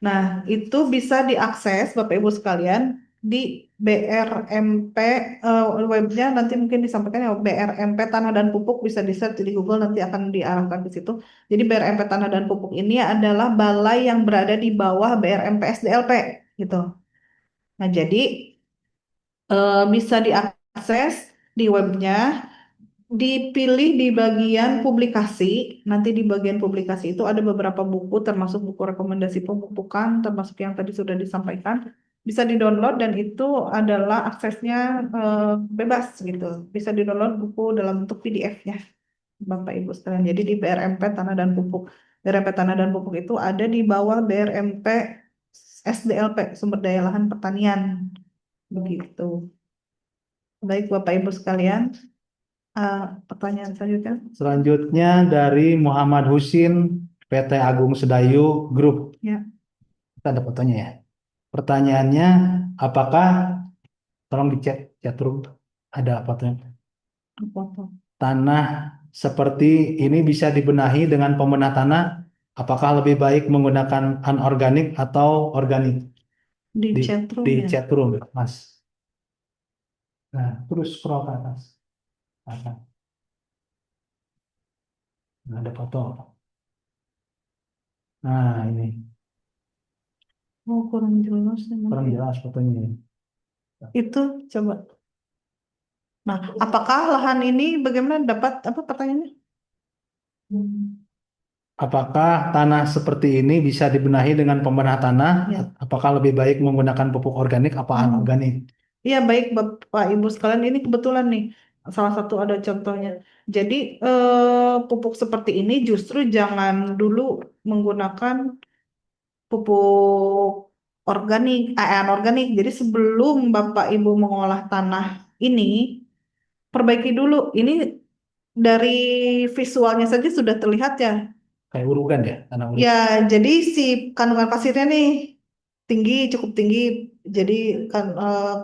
Nah, itu bisa diakses Bapak Ibu sekalian di BRMP webnya nanti mungkin disampaikan ya BRMP Tanah dan Pupuk bisa di search di Google nanti akan diarahkan ke situ. Jadi BRMP Tanah dan Pupuk ini adalah balai yang berada di bawah BRMP SDLP gitu. Nah, jadi bisa diakses di webnya, dipilih di bagian publikasi. Nanti di bagian publikasi itu ada beberapa buku, termasuk buku rekomendasi pemupukan, termasuk yang tadi sudah disampaikan. Bisa di-download dan itu adalah aksesnya bebas gitu. Bisa di-download buku dalam bentuk PDF-nya, Bapak Ibu sekalian. Jadi di BRMP Tanah dan Pupuk. BRMP Tanah dan Pupuk itu ada di bawah BRMP SDLP, Sumber Daya Lahan Pertanian. Begitu. Baik Bapak Ibu sekalian, pertanyaan selanjutnya. Selanjutnya dari Muhammad Husin, PT Agung Sedayu Group. Ya, Kita ada fotonya ya. Pertanyaannya, apakah, tolong dicek chatroom, ada fotonya. foto. Tanah seperti ini bisa dibenahi dengan pembenah tanah. Apakah lebih baik menggunakan anorganik atau organik? Di Di, chatroom di ya. chatroom, Mas. Nah, terus scroll ke atas. Atas. Nah, ada foto. Nah, ini Oh, kurang jelas emang. kurang jelas fotonya. Itu coba. Nah, apakah lahan ini bagaimana dapat apa pertanyaannya? Hmm. Apakah tanah seperti ini bisa dibenahi dengan pembenah tanah? Ya. Apakah lebih baik menggunakan pupuk organik apa anorganik? Iya baik Bapak Ibu sekalian ini kebetulan nih salah satu ada contohnya. Jadi pupuk seperti ini justru jangan dulu menggunakan pupuk organik, anorganik. Jadi sebelum Bapak Ibu mengolah tanah ini, perbaiki dulu. Ini dari visualnya saja sudah terlihat ya. Kayak urugan ya, tanah urugan. Ya, jadi si kandungan pasirnya nih tinggi, cukup tinggi. Jadi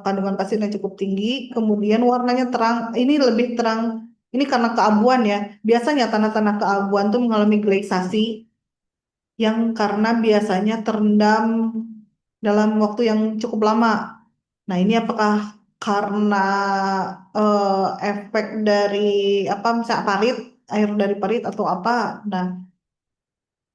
kandungan pasirnya cukup tinggi, kemudian warnanya terang. Ini lebih terang. Ini karena keabuan ya. Biasanya tanah-tanah keabuan tuh mengalami gleisasi yang karena biasanya terendam dalam waktu yang cukup lama. Nah, ini apakah karena efek dari apa misalnya parit, air dari parit atau apa? Nah,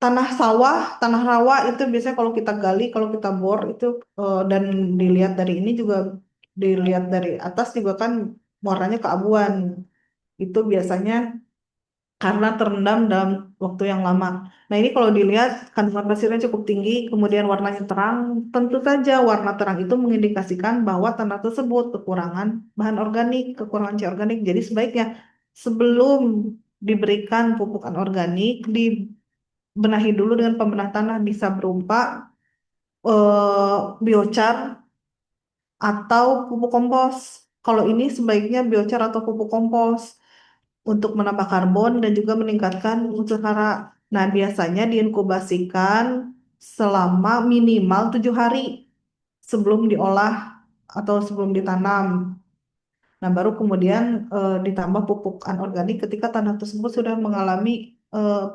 tanah sawah, tanah rawa itu biasanya kalau kita gali, kalau kita bor itu dan dilihat dari ini juga dilihat dari atas juga kan warnanya keabuan. Itu biasanya karena terendam dalam waktu yang lama. Nah, ini kalau dilihat kandungan pasirnya cukup tinggi, kemudian warnanya terang, tentu saja warna terang itu mengindikasikan bahwa tanah tersebut kekurangan bahan organik, kekurangan C organik. Jadi sebaiknya sebelum diberikan pupuk anorganik, dibenahi dulu dengan pembenah tanah bisa berupa biochar atau pupuk kompos. Kalau ini sebaiknya biochar atau pupuk kompos untuk menambah karbon dan juga meningkatkan unsur hara. Nah, biasanya diinkubasikan selama minimal 7 hari sebelum diolah atau sebelum ditanam. Nah, baru kemudian ditambah pupuk anorganik ketika tanah tersebut sudah mengalami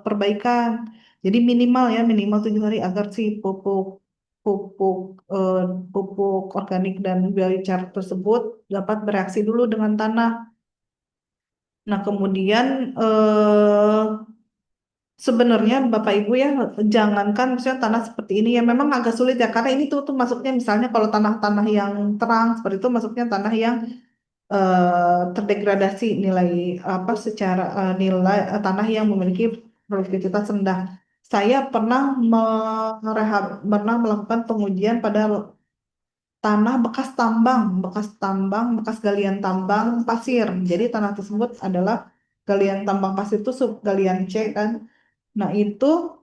perbaikan. Jadi minimal ya, minimal 7 hari agar si pupuk eh, pupuk organik dan biochar tersebut dapat bereaksi dulu dengan tanah. Nah, kemudian sebenarnya Bapak Ibu ya jangankan misalnya tanah seperti ini ya memang agak sulit ya karena ini tuh masuknya misalnya kalau tanah-tanah yang terang seperti itu masuknya tanah yang terdegradasi nilai apa secara nilai tanah yang memiliki produktivitas rendah. Saya pernah melakukan pengujian pada tanah bekas tambang, bekas galian tambang pasir. Jadi tanah tersebut adalah galian tambang pasir itu sub galian C kan. Nah, itu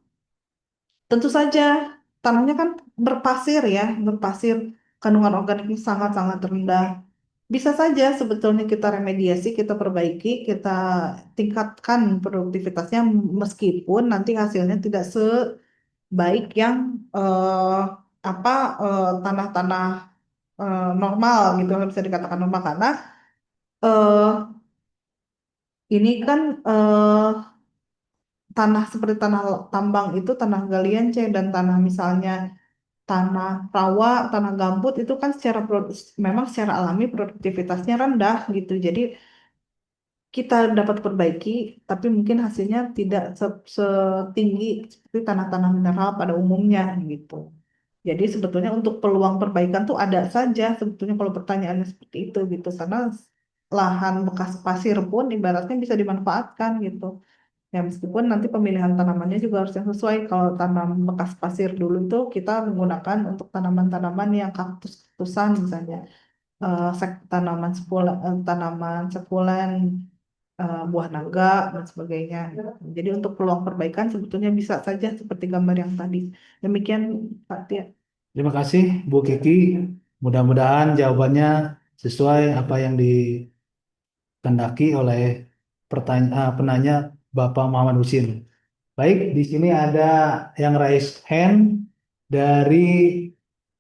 tentu saja tanahnya kan berpasir ya, berpasir kandungan organiknya sangat-sangat rendah. Bisa saja sebetulnya kita remediasi, kita perbaiki, kita tingkatkan produktivitasnya meskipun nanti hasilnya tidak sebaik yang apa tanah-tanah normal gitu bisa dikatakan normal karena eh, ini kan tanah seperti tanah tambang itu tanah galian C dan tanah misalnya tanah rawa, tanah gambut itu kan memang secara alami produktivitasnya rendah gitu. Jadi kita dapat perbaiki, tapi mungkin hasilnya tidak setinggi seperti tanah-tanah mineral pada umumnya gitu. Jadi sebetulnya untuk peluang perbaikan tuh ada saja sebetulnya kalau pertanyaannya seperti itu gitu. Karena lahan bekas pasir pun ibaratnya bisa dimanfaatkan gitu. Ya meskipun nanti pemilihan tanamannya juga harus yang sesuai. Kalau tanam bekas pasir dulu itu kita menggunakan untuk tanaman-tanaman yang kaktus-kaktusan misalnya. Tanaman sekulen, buah naga dan sebagainya. Jadi untuk peluang perbaikan sebetulnya bisa saja seperti gambar yang tadi. Demikian Pak Tia. Terima kasih Bu Kiki. Mudah-mudahan jawabannya sesuai apa yang dikendaki oleh penanya Bapak Muhammad Husin. Baik, di sini ada yang raise hand dari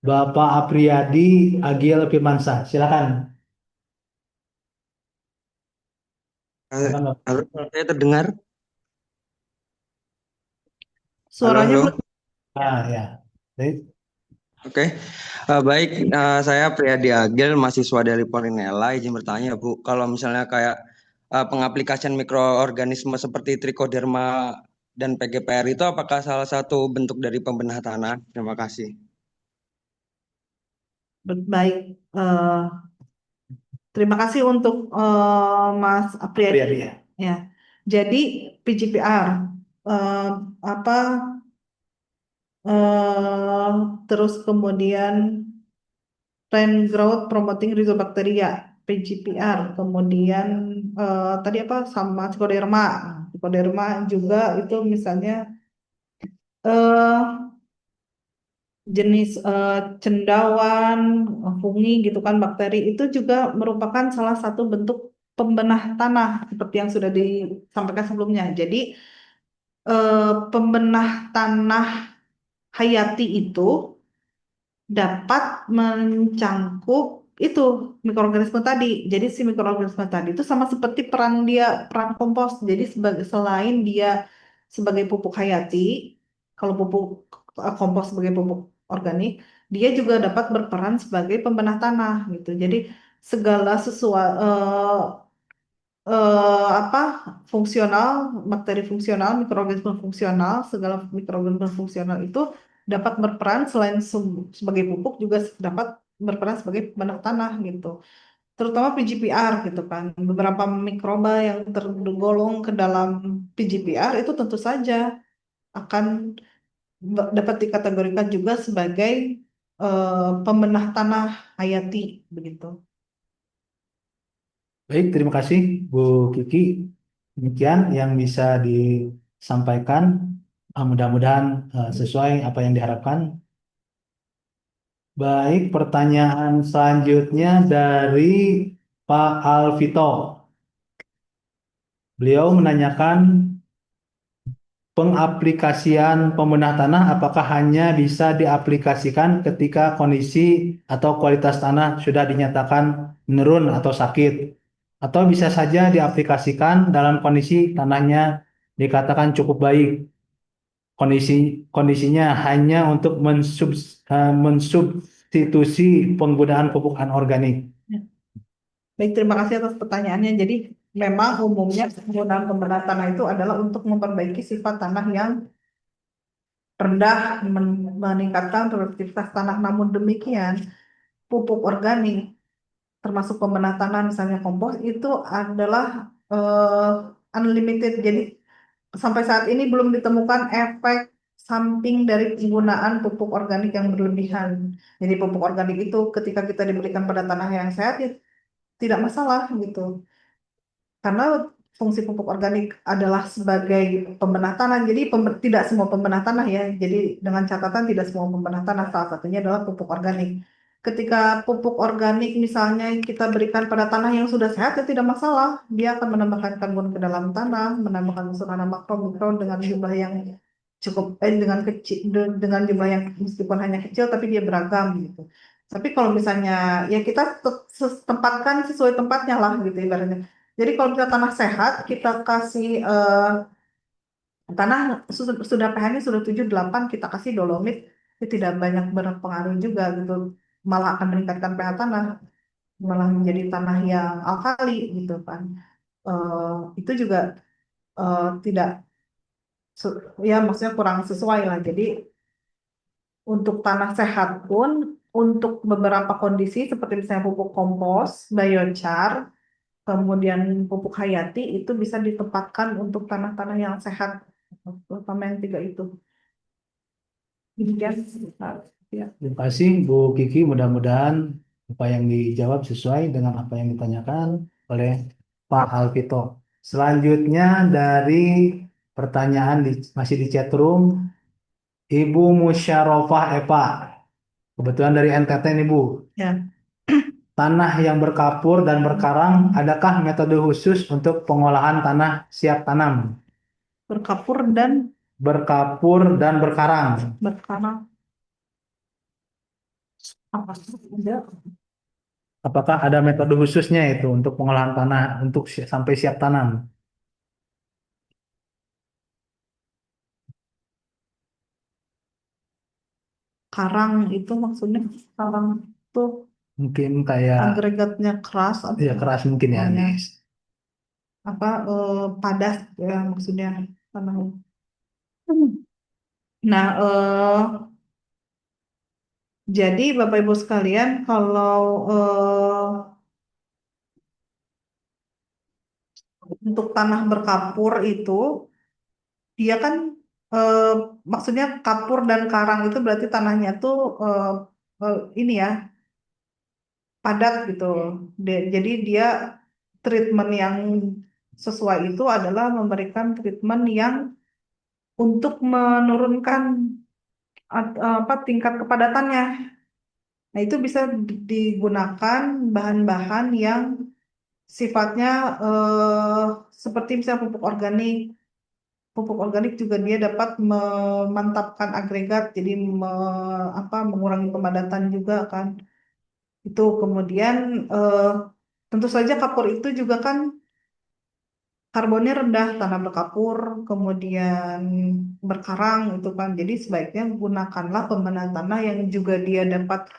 Bapak Apriyadi Agil Firmansyah. Silakan. Silakan, Bapak. Halo, saya terdengar. Halo, Suaranya halo. belum. Ah, ya. Baik. Oke, baik. Saya Priyadi Agil, mahasiswa dari Polinela. Izin bertanya, Bu, kalau misalnya kayak pengaplikasian mikroorganisme seperti Trichoderma dan PGPR itu apakah salah satu bentuk dari pembenah tanah? Terima kasih. Baik. Terima kasih untuk Mas Apriyadi. Apriyadi ya. Ya. Jadi PGPR eh, apa terus kemudian plant growth promoting rhizobacteria. PGPR, kemudian tadi apa sama Trichoderma. Nah, Trichoderma juga itu misalnya eh jenis cendawan, fungi gitu kan, bakteri itu juga merupakan salah satu bentuk pembenah tanah seperti yang sudah disampaikan sebelumnya. Jadi pembenah tanah hayati itu dapat mencangkup itu mikroorganisme tadi. Jadi si mikroorganisme tadi itu sama seperti peran kompos. Jadi sebagai selain dia sebagai pupuk hayati, kalau pupuk kompos sebagai pupuk organik, dia juga dapat berperan sebagai pembenah tanah gitu. Jadi segala sesuatu apa fungsional, bakteri fungsional, mikroorganisme fungsional, segala mikroorganisme fungsional itu dapat berperan selain sebagai pupuk juga dapat berperan sebagai pembenah tanah gitu. Terutama PGPR gitu kan. Beberapa mikroba yang tergolong ke dalam PGPR itu tentu saja akan dapat dikategorikan juga sebagai pembenah tanah hayati begitu. Baik, terima kasih Bu Kiki. Demikian yang bisa disampaikan. Mudah-mudahan sesuai apa yang diharapkan. Baik, pertanyaan selanjutnya dari Pak Alvito. Beliau menanyakan pengaplikasian pembenah tanah apakah hanya bisa diaplikasikan ketika kondisi atau kualitas tanah sudah dinyatakan menurun atau sakit, atau bisa saja diaplikasikan dalam kondisi tanahnya dikatakan cukup baik. Kondisinya hanya untuk mensubstitusi penggunaan pupuk anorganik. Baik, terima kasih atas pertanyaannya. Jadi, memang umumnya penggunaan pembenahan tanah itu adalah untuk memperbaiki sifat tanah yang rendah, meningkatkan produktivitas tanah. Namun demikian, pupuk organik, termasuk pembenahan tanah, misalnya kompos, itu adalah unlimited. Jadi, sampai saat ini belum ditemukan efek samping dari penggunaan pupuk organik yang berlebihan. Jadi, pupuk organik itu ketika kita diberikan pada tanah yang sehat, ya tidak masalah gitu. Karena fungsi pupuk organik adalah sebagai pembenah tanah. Jadi tidak semua pembenah tanah ya. Jadi dengan catatan tidak semua pembenah tanah. Salah satunya adalah pupuk organik. Ketika pupuk organik misalnya kita berikan pada tanah yang sudah sehat, ya tidak masalah. Dia akan menambahkan karbon ke dalam tanah, menambahkan unsur hara makro mikro dengan jumlah yang cukup dengan kecil, dengan jumlah yang meskipun hanya kecil tapi dia beragam gitu. Tapi kalau misalnya ya kita tempatkan sesuai tempatnya lah gitu ibaratnya. Jadi kalau kita tanah sehat, kita kasih tanah sudah pH-nya sudah 7 8, kita kasih dolomit, itu tidak banyak berpengaruh juga gitu. Malah akan meningkatkan pH tanah, malah menjadi tanah yang alkali gitu kan. Itu juga tidak ya maksudnya kurang sesuai lah. Jadi untuk tanah sehat pun untuk beberapa kondisi seperti misalnya pupuk kompos, biochar, kemudian pupuk hayati itu bisa ditempatkan untuk tanah-tanah yang sehat, terutama yang tiga itu. Demikian, ya. Terima kasih Bu Kiki. Mudah-mudahan apa yang dijawab sesuai dengan apa yang ditanyakan oleh Pak Alvito. Selanjutnya dari pertanyaan masih di chat room, Ibu Musyarofah Eva. Kebetulan dari NTT nih Bu. Ya, Tanah yang berkapur dan berkarang, adakah metode khusus untuk pengolahan tanah siap tanam? berkapur dan Berkapur dan berkarang. berkarang. Apa sih? Ada Apakah ada metode khususnya itu untuk pengolahan tanah untuk sampai siap tanam? karang itu maksudnya karang itu Mungkin kayak agregatnya keras atau ya keras mungkin ya, oh, ya. Nis. Apa padat ya maksudnya tanahnya. Hmm. Nah, jadi Bapak Ibu sekalian, kalau untuk tanah berkapur itu, dia kan eh, maksudnya kapur dan karang itu berarti tanahnya tuh ini ya padat gitu. Jadi dia treatment yang sesuai itu adalah memberikan treatment yang untuk menurunkan apa tingkat kepadatannya. Nah, itu bisa digunakan bahan-bahan yang sifatnya eh, seperti misalnya pupuk organik. Pupuk organik juga dia dapat memantapkan agregat, jadi mengurangi kepadatan juga kan. Itu kemudian eh, tentu saja kapur itu juga kan karbonnya rendah, tanah berkapur, kemudian berkarang itu kan. Jadi sebaiknya gunakanlah pembenahan tanah yang juga dia dapat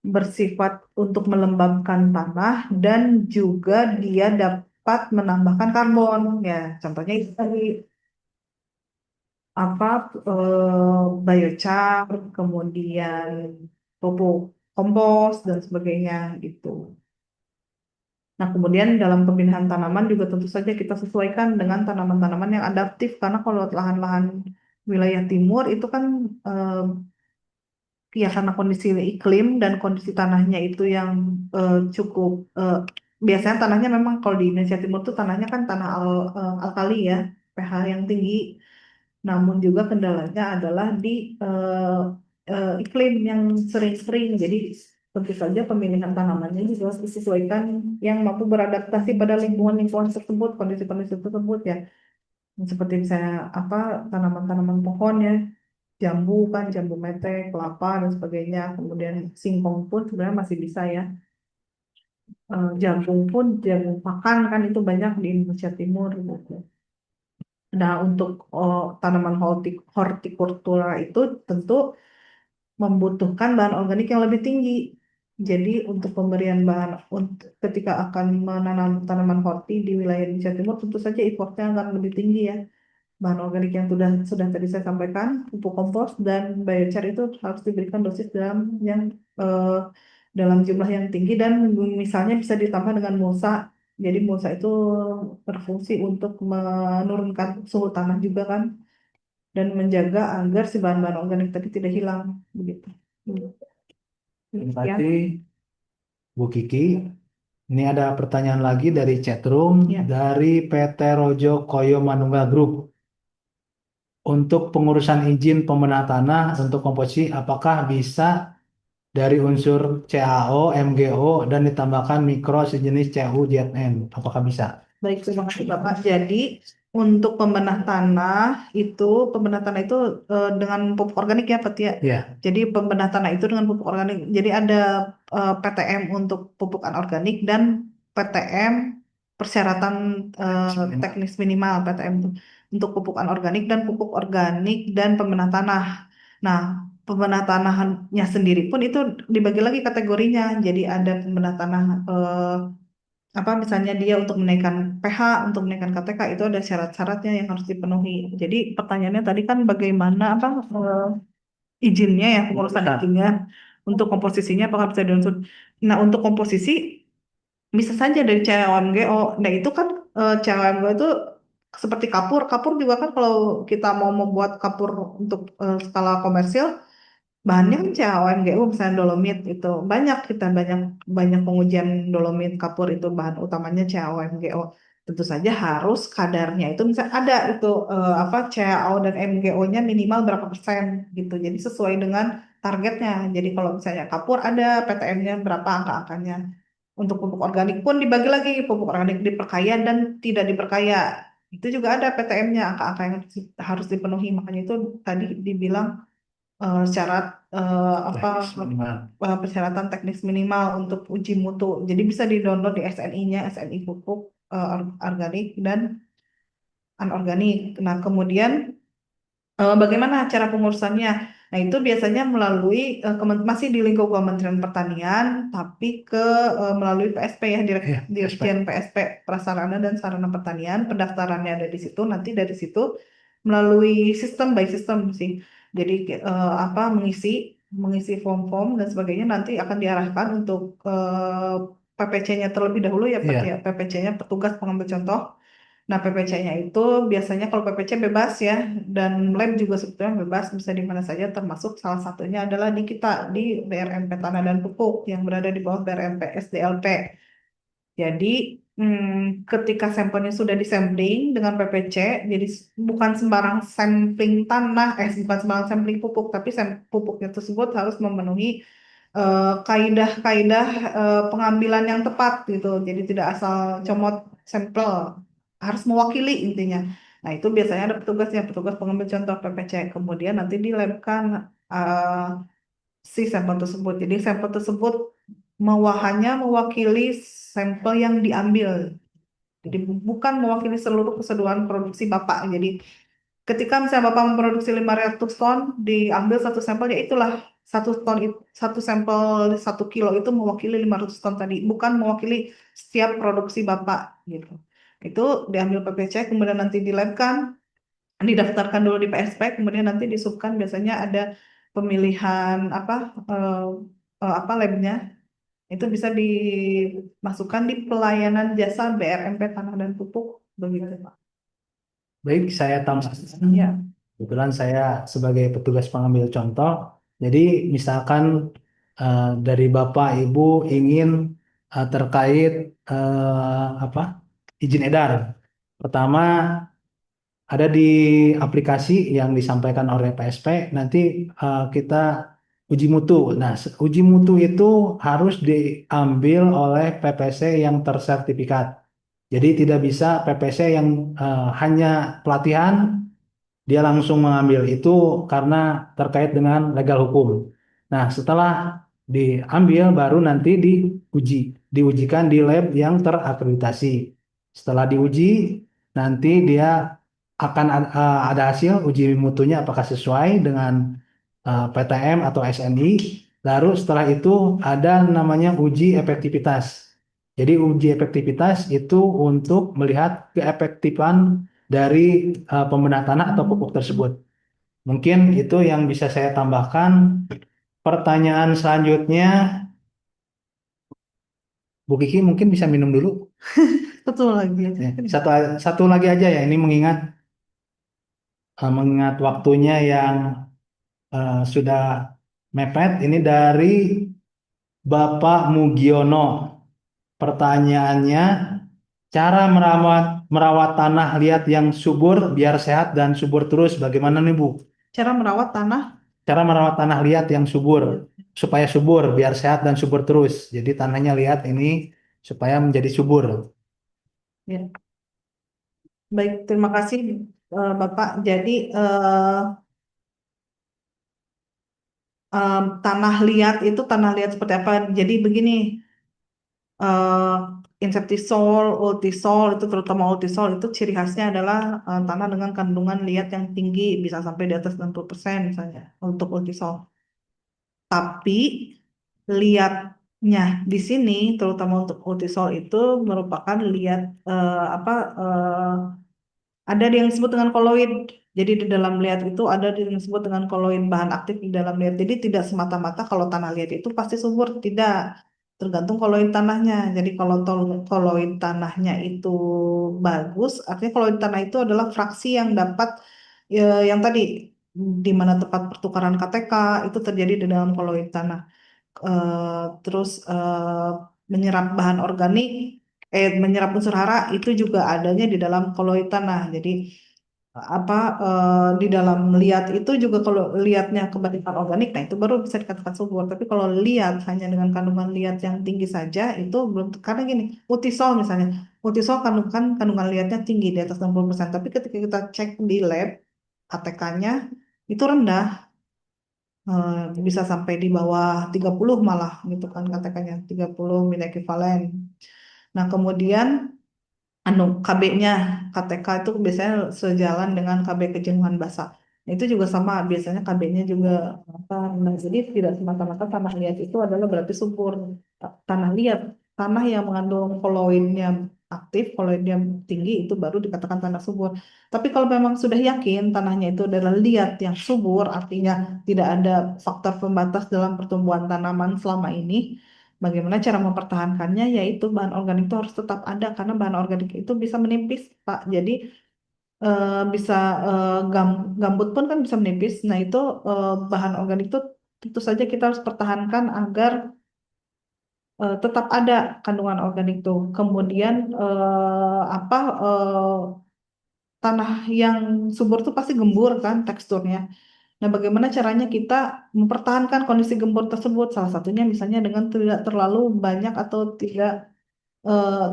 bersifat untuk melembabkan tanah dan juga dia dapat menambahkan karbon. Ya, contohnya itu tadi apa biochar, kemudian pupuk kompos dan sebagainya gitu. Nah, kemudian dalam pembinaan tanaman juga tentu saja kita sesuaikan dengan tanaman-tanaman yang adaptif karena kalau lahan-lahan wilayah timur itu kan ya karena kondisi iklim dan kondisi tanahnya itu yang cukup biasanya tanahnya memang kalau di Indonesia Timur tuh tanahnya kan tanah alkali ya, pH yang tinggi. Namun juga kendalanya adalah di eh, iklim yang sering-sering. Jadi tentu saja pemilihan tanamannya juga harus disesuaikan yang mampu beradaptasi pada lingkungan-lingkungan tersebut, kondisi-kondisi tersebut ya. Seperti misalnya apa tanaman-tanaman pohon ya, jambu kan, jambu mete, kelapa dan sebagainya. Kemudian singkong pun sebenarnya masih bisa ya. Jagung pun, jagung pakan kan itu banyak di Indonesia Timur gitu. Nah, untuk tanaman hortikultura itu tentu membutuhkan bahan organik yang lebih tinggi. Jadi untuk pemberian bahan ketika akan menanam tanaman horti di wilayah Indonesia Timur tentu saja effortnya akan lebih tinggi ya. Bahan organik yang sudah tadi saya sampaikan, pupuk kompos dan biochar itu harus diberikan dosis eh, dalam jumlah yang tinggi dan misalnya bisa ditambah dengan mulsa. Jadi mulsa itu berfungsi untuk menurunkan suhu tanah juga kan dan menjaga agar si bahan-bahan organik tadi tidak hilang begitu. Terima Ya, kasih Bu Kiki. Ini ada pertanyaan lagi dari chatroom ya. dari PT Rojo Koyo Manunggal Group. Untuk pengurusan izin pembenahan tanah untuk komposisi, apakah bisa dari unsur CaO, MgO, dan ditambahkan mikro sejenis CuZN? Apakah bisa? Baik, terima kasih Bapak. Jadi untuk pembenah tanah itu dengan pupuk organik ya, Pak Tia. Ya, Jadi pembenah tanah itu dengan pupuk organik. Jadi ada PTM untuk pupuk anorganik dan PTM persyaratan teknis minimal PTM itu untuk pupuk anorganik dan pupuk organik dan pembenah tanah. Nah, pembenah tanahnya sendiri pun itu dibagi lagi kategorinya. Jadi ada pembenah tanah apa misalnya dia untuk menaikkan pH, untuk menaikkan KTK itu ada syarat-syaratnya yang harus dipenuhi. Jadi pertanyaannya tadi kan bagaimana apa izinnya ya pengurusan izinnya untuk komposisinya apakah bisa diunsur. Nah untuk komposisi bisa saja dari COMGO. Nah itu kan COMGO itu seperti kapur. Kapur juga kan kalau kita mau membuat kapur untuk skala komersil bahannya kan CaOMGU misalnya dolomit itu banyak banyak pengujian dolomit kapur itu bahan utamanya CaOMGO tentu saja harus kadarnya itu misalnya ada itu apa CaO dan MgO-nya minimal berapa persen gitu jadi sesuai dengan targetnya jadi kalau misalnya kapur ada PTM-nya berapa angka-angkanya untuk pupuk organik pun dibagi lagi pupuk organik diperkaya dan tidak diperkaya itu juga ada PTM-nya angka-angka yang harus dipenuhi makanya itu tadi dibilang syarat apa persyaratan teknis minimal untuk uji mutu. Jadi bisa di-download di SNI-nya, SNI pupuk organik dan anorganik. Nah, kemudian bagaimana cara pengurusannya? Nah, itu biasanya melalui masih di lingkup Kementerian Pertanian, tapi melalui PSP ya, Dirjen PSP Prasarana dan Sarana Pertanian. Pendaftarannya ada di situ. Nanti dari situ melalui sistem by system sih. Jadi apa mengisi form-form dan sebagainya nanti akan diarahkan untuk PPC-nya terlebih dahulu ya, Pak ya. PPC-nya petugas pengambil contoh. Nah, PPC-nya itu biasanya kalau PPC bebas ya, dan lab juga sebetulnya bebas, bisa di mana saja, termasuk salah satunya adalah di kita, di BRMP Tanah dan Pupuk yang berada di bawah BRMP SDLP. Jadi, ketika sampelnya sudah disampling dengan PPC, jadi bukan sembarang sampling tanah, bukan sembarang sampling pupuk, tapi pupuknya tersebut harus memenuhi kaidah-kaidah pengambilan yang tepat gitu. Jadi tidak asal comot sampel, harus mewakili intinya. Nah, itu biasanya ada petugasnya, petugas pengambil contoh PPC. Kemudian nanti dilabkan si sampel tersebut. Jadi sampel tersebut hanya mewakili sampel yang diambil. Jadi bukan mewakili seluruh keseluruhan produksi Bapak. Jadi ketika misalnya Bapak memproduksi 500 ton, diambil satu sampel, ya itulah satu ton, satu sampel 1 kilo itu mewakili 500 ton tadi, bukan mewakili setiap produksi Bapak gitu. Itu diambil PPC, kemudian nanti dilabkan, didaftarkan dulu di PSP, kemudian nanti disubkan, biasanya ada pemilihan apa labnya, itu bisa dimasukkan di pelayanan jasa BRMP Tanah dan Pupuk begitu Pak. Baik, saya tambahkan. Ya. Kebetulan saya sebagai petugas pengambil contoh, jadi misalkan dari Bapak Ibu ingin terkait apa izin edar. Pertama ada di aplikasi yang disampaikan oleh PSP, nanti kita uji mutu. Nah, uji mutu itu harus diambil oleh PPC yang tersertifikat. Jadi tidak bisa PPC yang hanya pelatihan dia langsung mengambil itu karena terkait dengan legal hukum. Nah, setelah diambil baru nanti diujikan di lab yang terakreditasi. Setelah diuji, nanti dia akan ada hasil uji mutunya apakah sesuai dengan PTM atau SNI. Lalu setelah itu ada namanya uji efektivitas. Jadi uji efektivitas itu untuk melihat keefektifan dari pembenahan tanah atau pupuk tersebut. Mungkin itu yang bisa saya tambahkan. Pertanyaan selanjutnya, Bu Kiki mungkin bisa minum dulu. Betul lagi. Ya, satu lagi aja ya, ini mengingat waktunya yang sudah mepet. Ini dari Bapak Mugiono. Pertanyaannya, cara merawat merawat tanah liat yang subur biar sehat dan subur terus, bagaimana nih Bu? Cara merawat tanah. Cara merawat tanah liat yang subur supaya subur biar sehat dan subur terus. Jadi tanahnya liat ini supaya menjadi subur. Ya. Baik, terima kasih Bapak. Jadi tanah liat itu tanah liat seperti apa? Jadi begini, eh insektisol, ultisol, itu terutama ultisol itu ciri khasnya adalah tanah dengan kandungan liat yang tinggi, bisa sampai di atas 60% misalnya untuk ultisol. Tapi liatnya di sini, terutama untuk ultisol itu merupakan liat apa? Ada yang disebut dengan koloid. Jadi di dalam liat itu ada yang disebut dengan koloid, bahan aktif di dalam liat. Jadi tidak semata-mata kalau tanah liat itu pasti subur, tidak. Tergantung koloid tanahnya. Jadi kalau koloid tanahnya itu bagus, artinya koloid tanah itu adalah fraksi yang dapat yang tadi di mana tempat pertukaran KTK itu terjadi di dalam koloid tanah. Terus menyerap bahan organik, menyerap unsur hara itu juga adanya di dalam koloid tanah. Jadi apa di dalam liat itu juga kalau liatnya kebanyakan organik, nah itu baru bisa dikatakan subur. Tapi kalau liat hanya dengan kandungan liat yang tinggi saja itu belum, karena gini, utisol misalnya, utisol kandungan liatnya tinggi di atas 60%, tapi ketika kita cek di lab KTK-nya itu rendah, bisa sampai di bawah 30 malah gitu kan KTK-nya, 30 mili ekuivalen. Nah, kemudian KB-nya KTK itu biasanya sejalan dengan KB kejenuhan basah. Nah, itu juga sama, biasanya KB-nya juga apa. Nah, jadi tidak semata-mata tanah liat itu adalah berarti subur. Tanah liat, tanah yang mengandung koloidnya aktif, koloidnya tinggi itu baru dikatakan tanah subur. Tapi kalau memang sudah yakin tanahnya itu adalah liat yang subur, artinya tidak ada faktor pembatas dalam pertumbuhan tanaman selama ini, Bagaimana cara mempertahankannya? Yaitu bahan organik itu harus tetap ada karena bahan organik itu bisa menipis, Pak. Jadi bisa gambut pun kan bisa menipis. Nah, itu bahan organik itu tentu saja kita harus pertahankan agar tetap ada kandungan organik itu. Kemudian apa tanah yang subur itu pasti gembur kan teksturnya. Nah, bagaimana caranya kita mempertahankan kondisi gembur tersebut? Salah satunya misalnya dengan tidak terlalu banyak atau tidak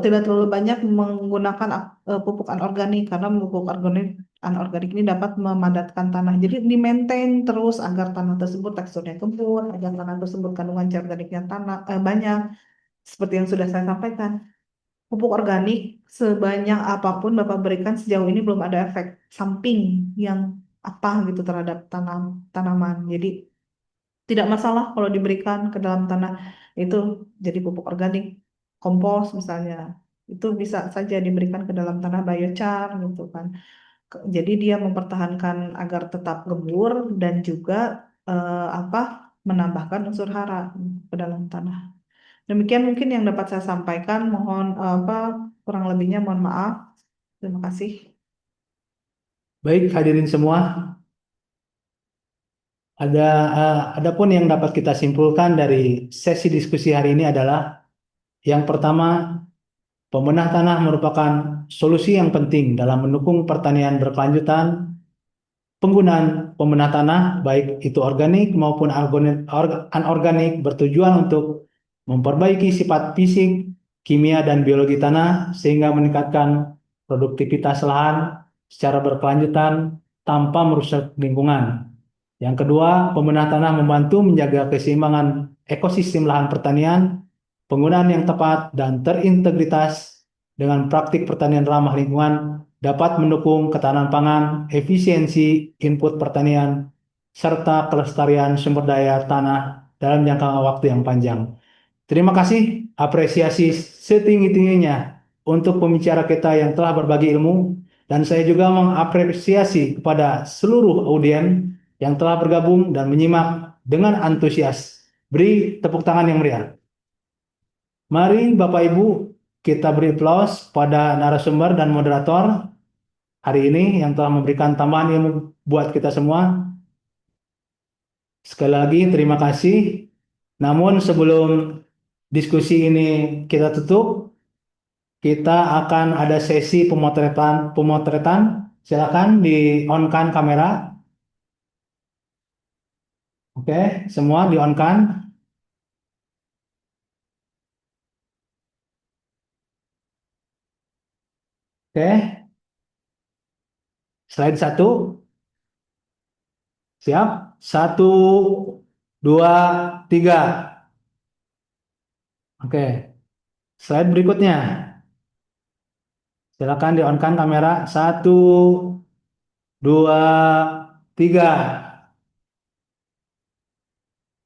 terlalu banyak menggunakan pupuk anorganik karena pupuk anorganik ini dapat memadatkan tanah. Jadi di-maintain terus agar tanah tersebut teksturnya gembur, agar tanah tersebut kandungan cair organiknya banyak. Seperti yang sudah saya sampaikan, pupuk organik sebanyak apapun Bapak berikan sejauh ini belum ada efek samping yang apa gitu terhadap tanaman. Jadi tidak masalah kalau diberikan ke dalam tanah itu jadi pupuk organik, kompos misalnya. Itu bisa saja diberikan ke dalam tanah biochar gitu kan. Jadi dia mempertahankan agar tetap gembur dan juga apa menambahkan unsur hara ke dalam tanah. Demikian mungkin yang dapat saya sampaikan. Mohon apa kurang lebihnya mohon maaf. Terima kasih. Baik, hadirin semua, ada adapun yang dapat kita simpulkan dari sesi diskusi hari ini adalah yang pertama, pemenah tanah merupakan solusi yang penting dalam mendukung pertanian berkelanjutan. Penggunaan pemenah tanah, baik itu organik maupun anorganik, bertujuan untuk memperbaiki sifat fisik, kimia, dan biologi tanah sehingga meningkatkan produktivitas lahan secara berkelanjutan tanpa merusak lingkungan. Yang kedua, pemenah tanah membantu menjaga keseimbangan ekosistem lahan pertanian, penggunaan yang tepat dan terintegritas dengan praktik pertanian ramah lingkungan dapat mendukung ketahanan pangan, efisiensi input pertanian, serta kelestarian sumber daya tanah dalam jangka waktu yang panjang. Terima kasih, apresiasi setinggi-tingginya untuk pembicara kita yang telah berbagi ilmu, dan saya juga mengapresiasi kepada seluruh audien yang telah bergabung dan menyimak dengan antusias. Beri tepuk tangan yang meriah. Mari Bapak Ibu kita beri aplaus pada narasumber dan moderator hari ini yang telah memberikan tambahan ilmu buat kita semua. Sekali lagi terima kasih. Namun sebelum diskusi ini kita tutup, kita akan ada sesi pemotretan. Silakan di on-kan kamera. Oke, semua di on-kan. Oke, slide 1. Siap? 1, 2, 3. Oke, slide berikutnya. Silakan di on-kan kamera. 1, 2, 3.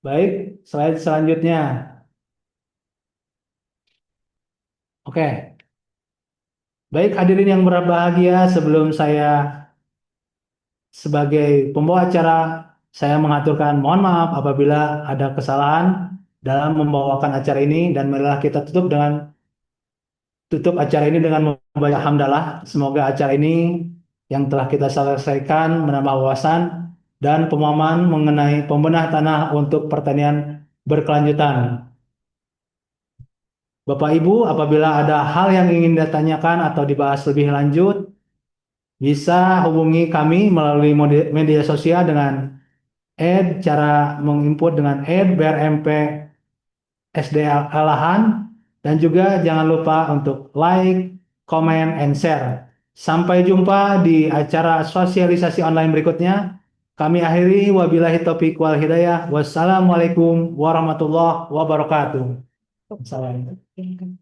Baik, slide selanjutnya. Oke, baik hadirin yang berbahagia, sebelum saya sebagai pembawa acara, saya mengaturkan mohon maaf apabila ada kesalahan dalam membawakan acara ini, dan marilah kita tutup acara ini dengan membaca hamdalah. Semoga acara ini yang telah kita selesaikan menambah wawasan dan pemahaman mengenai pembenah tanah untuk pertanian berkelanjutan. Bapak Ibu, apabila ada hal yang ingin ditanyakan atau dibahas lebih lanjut, bisa hubungi kami melalui media sosial dengan cara menginput dengan @brmp SDL Lahan, dan juga jangan lupa untuk like, comment, and share. Sampai jumpa di acara sosialisasi online berikutnya. Kami akhiri, wabillahi taufiq wal hidayah. Wassalamualaikum warahmatullahi wabarakatuh. Assalamualaikum.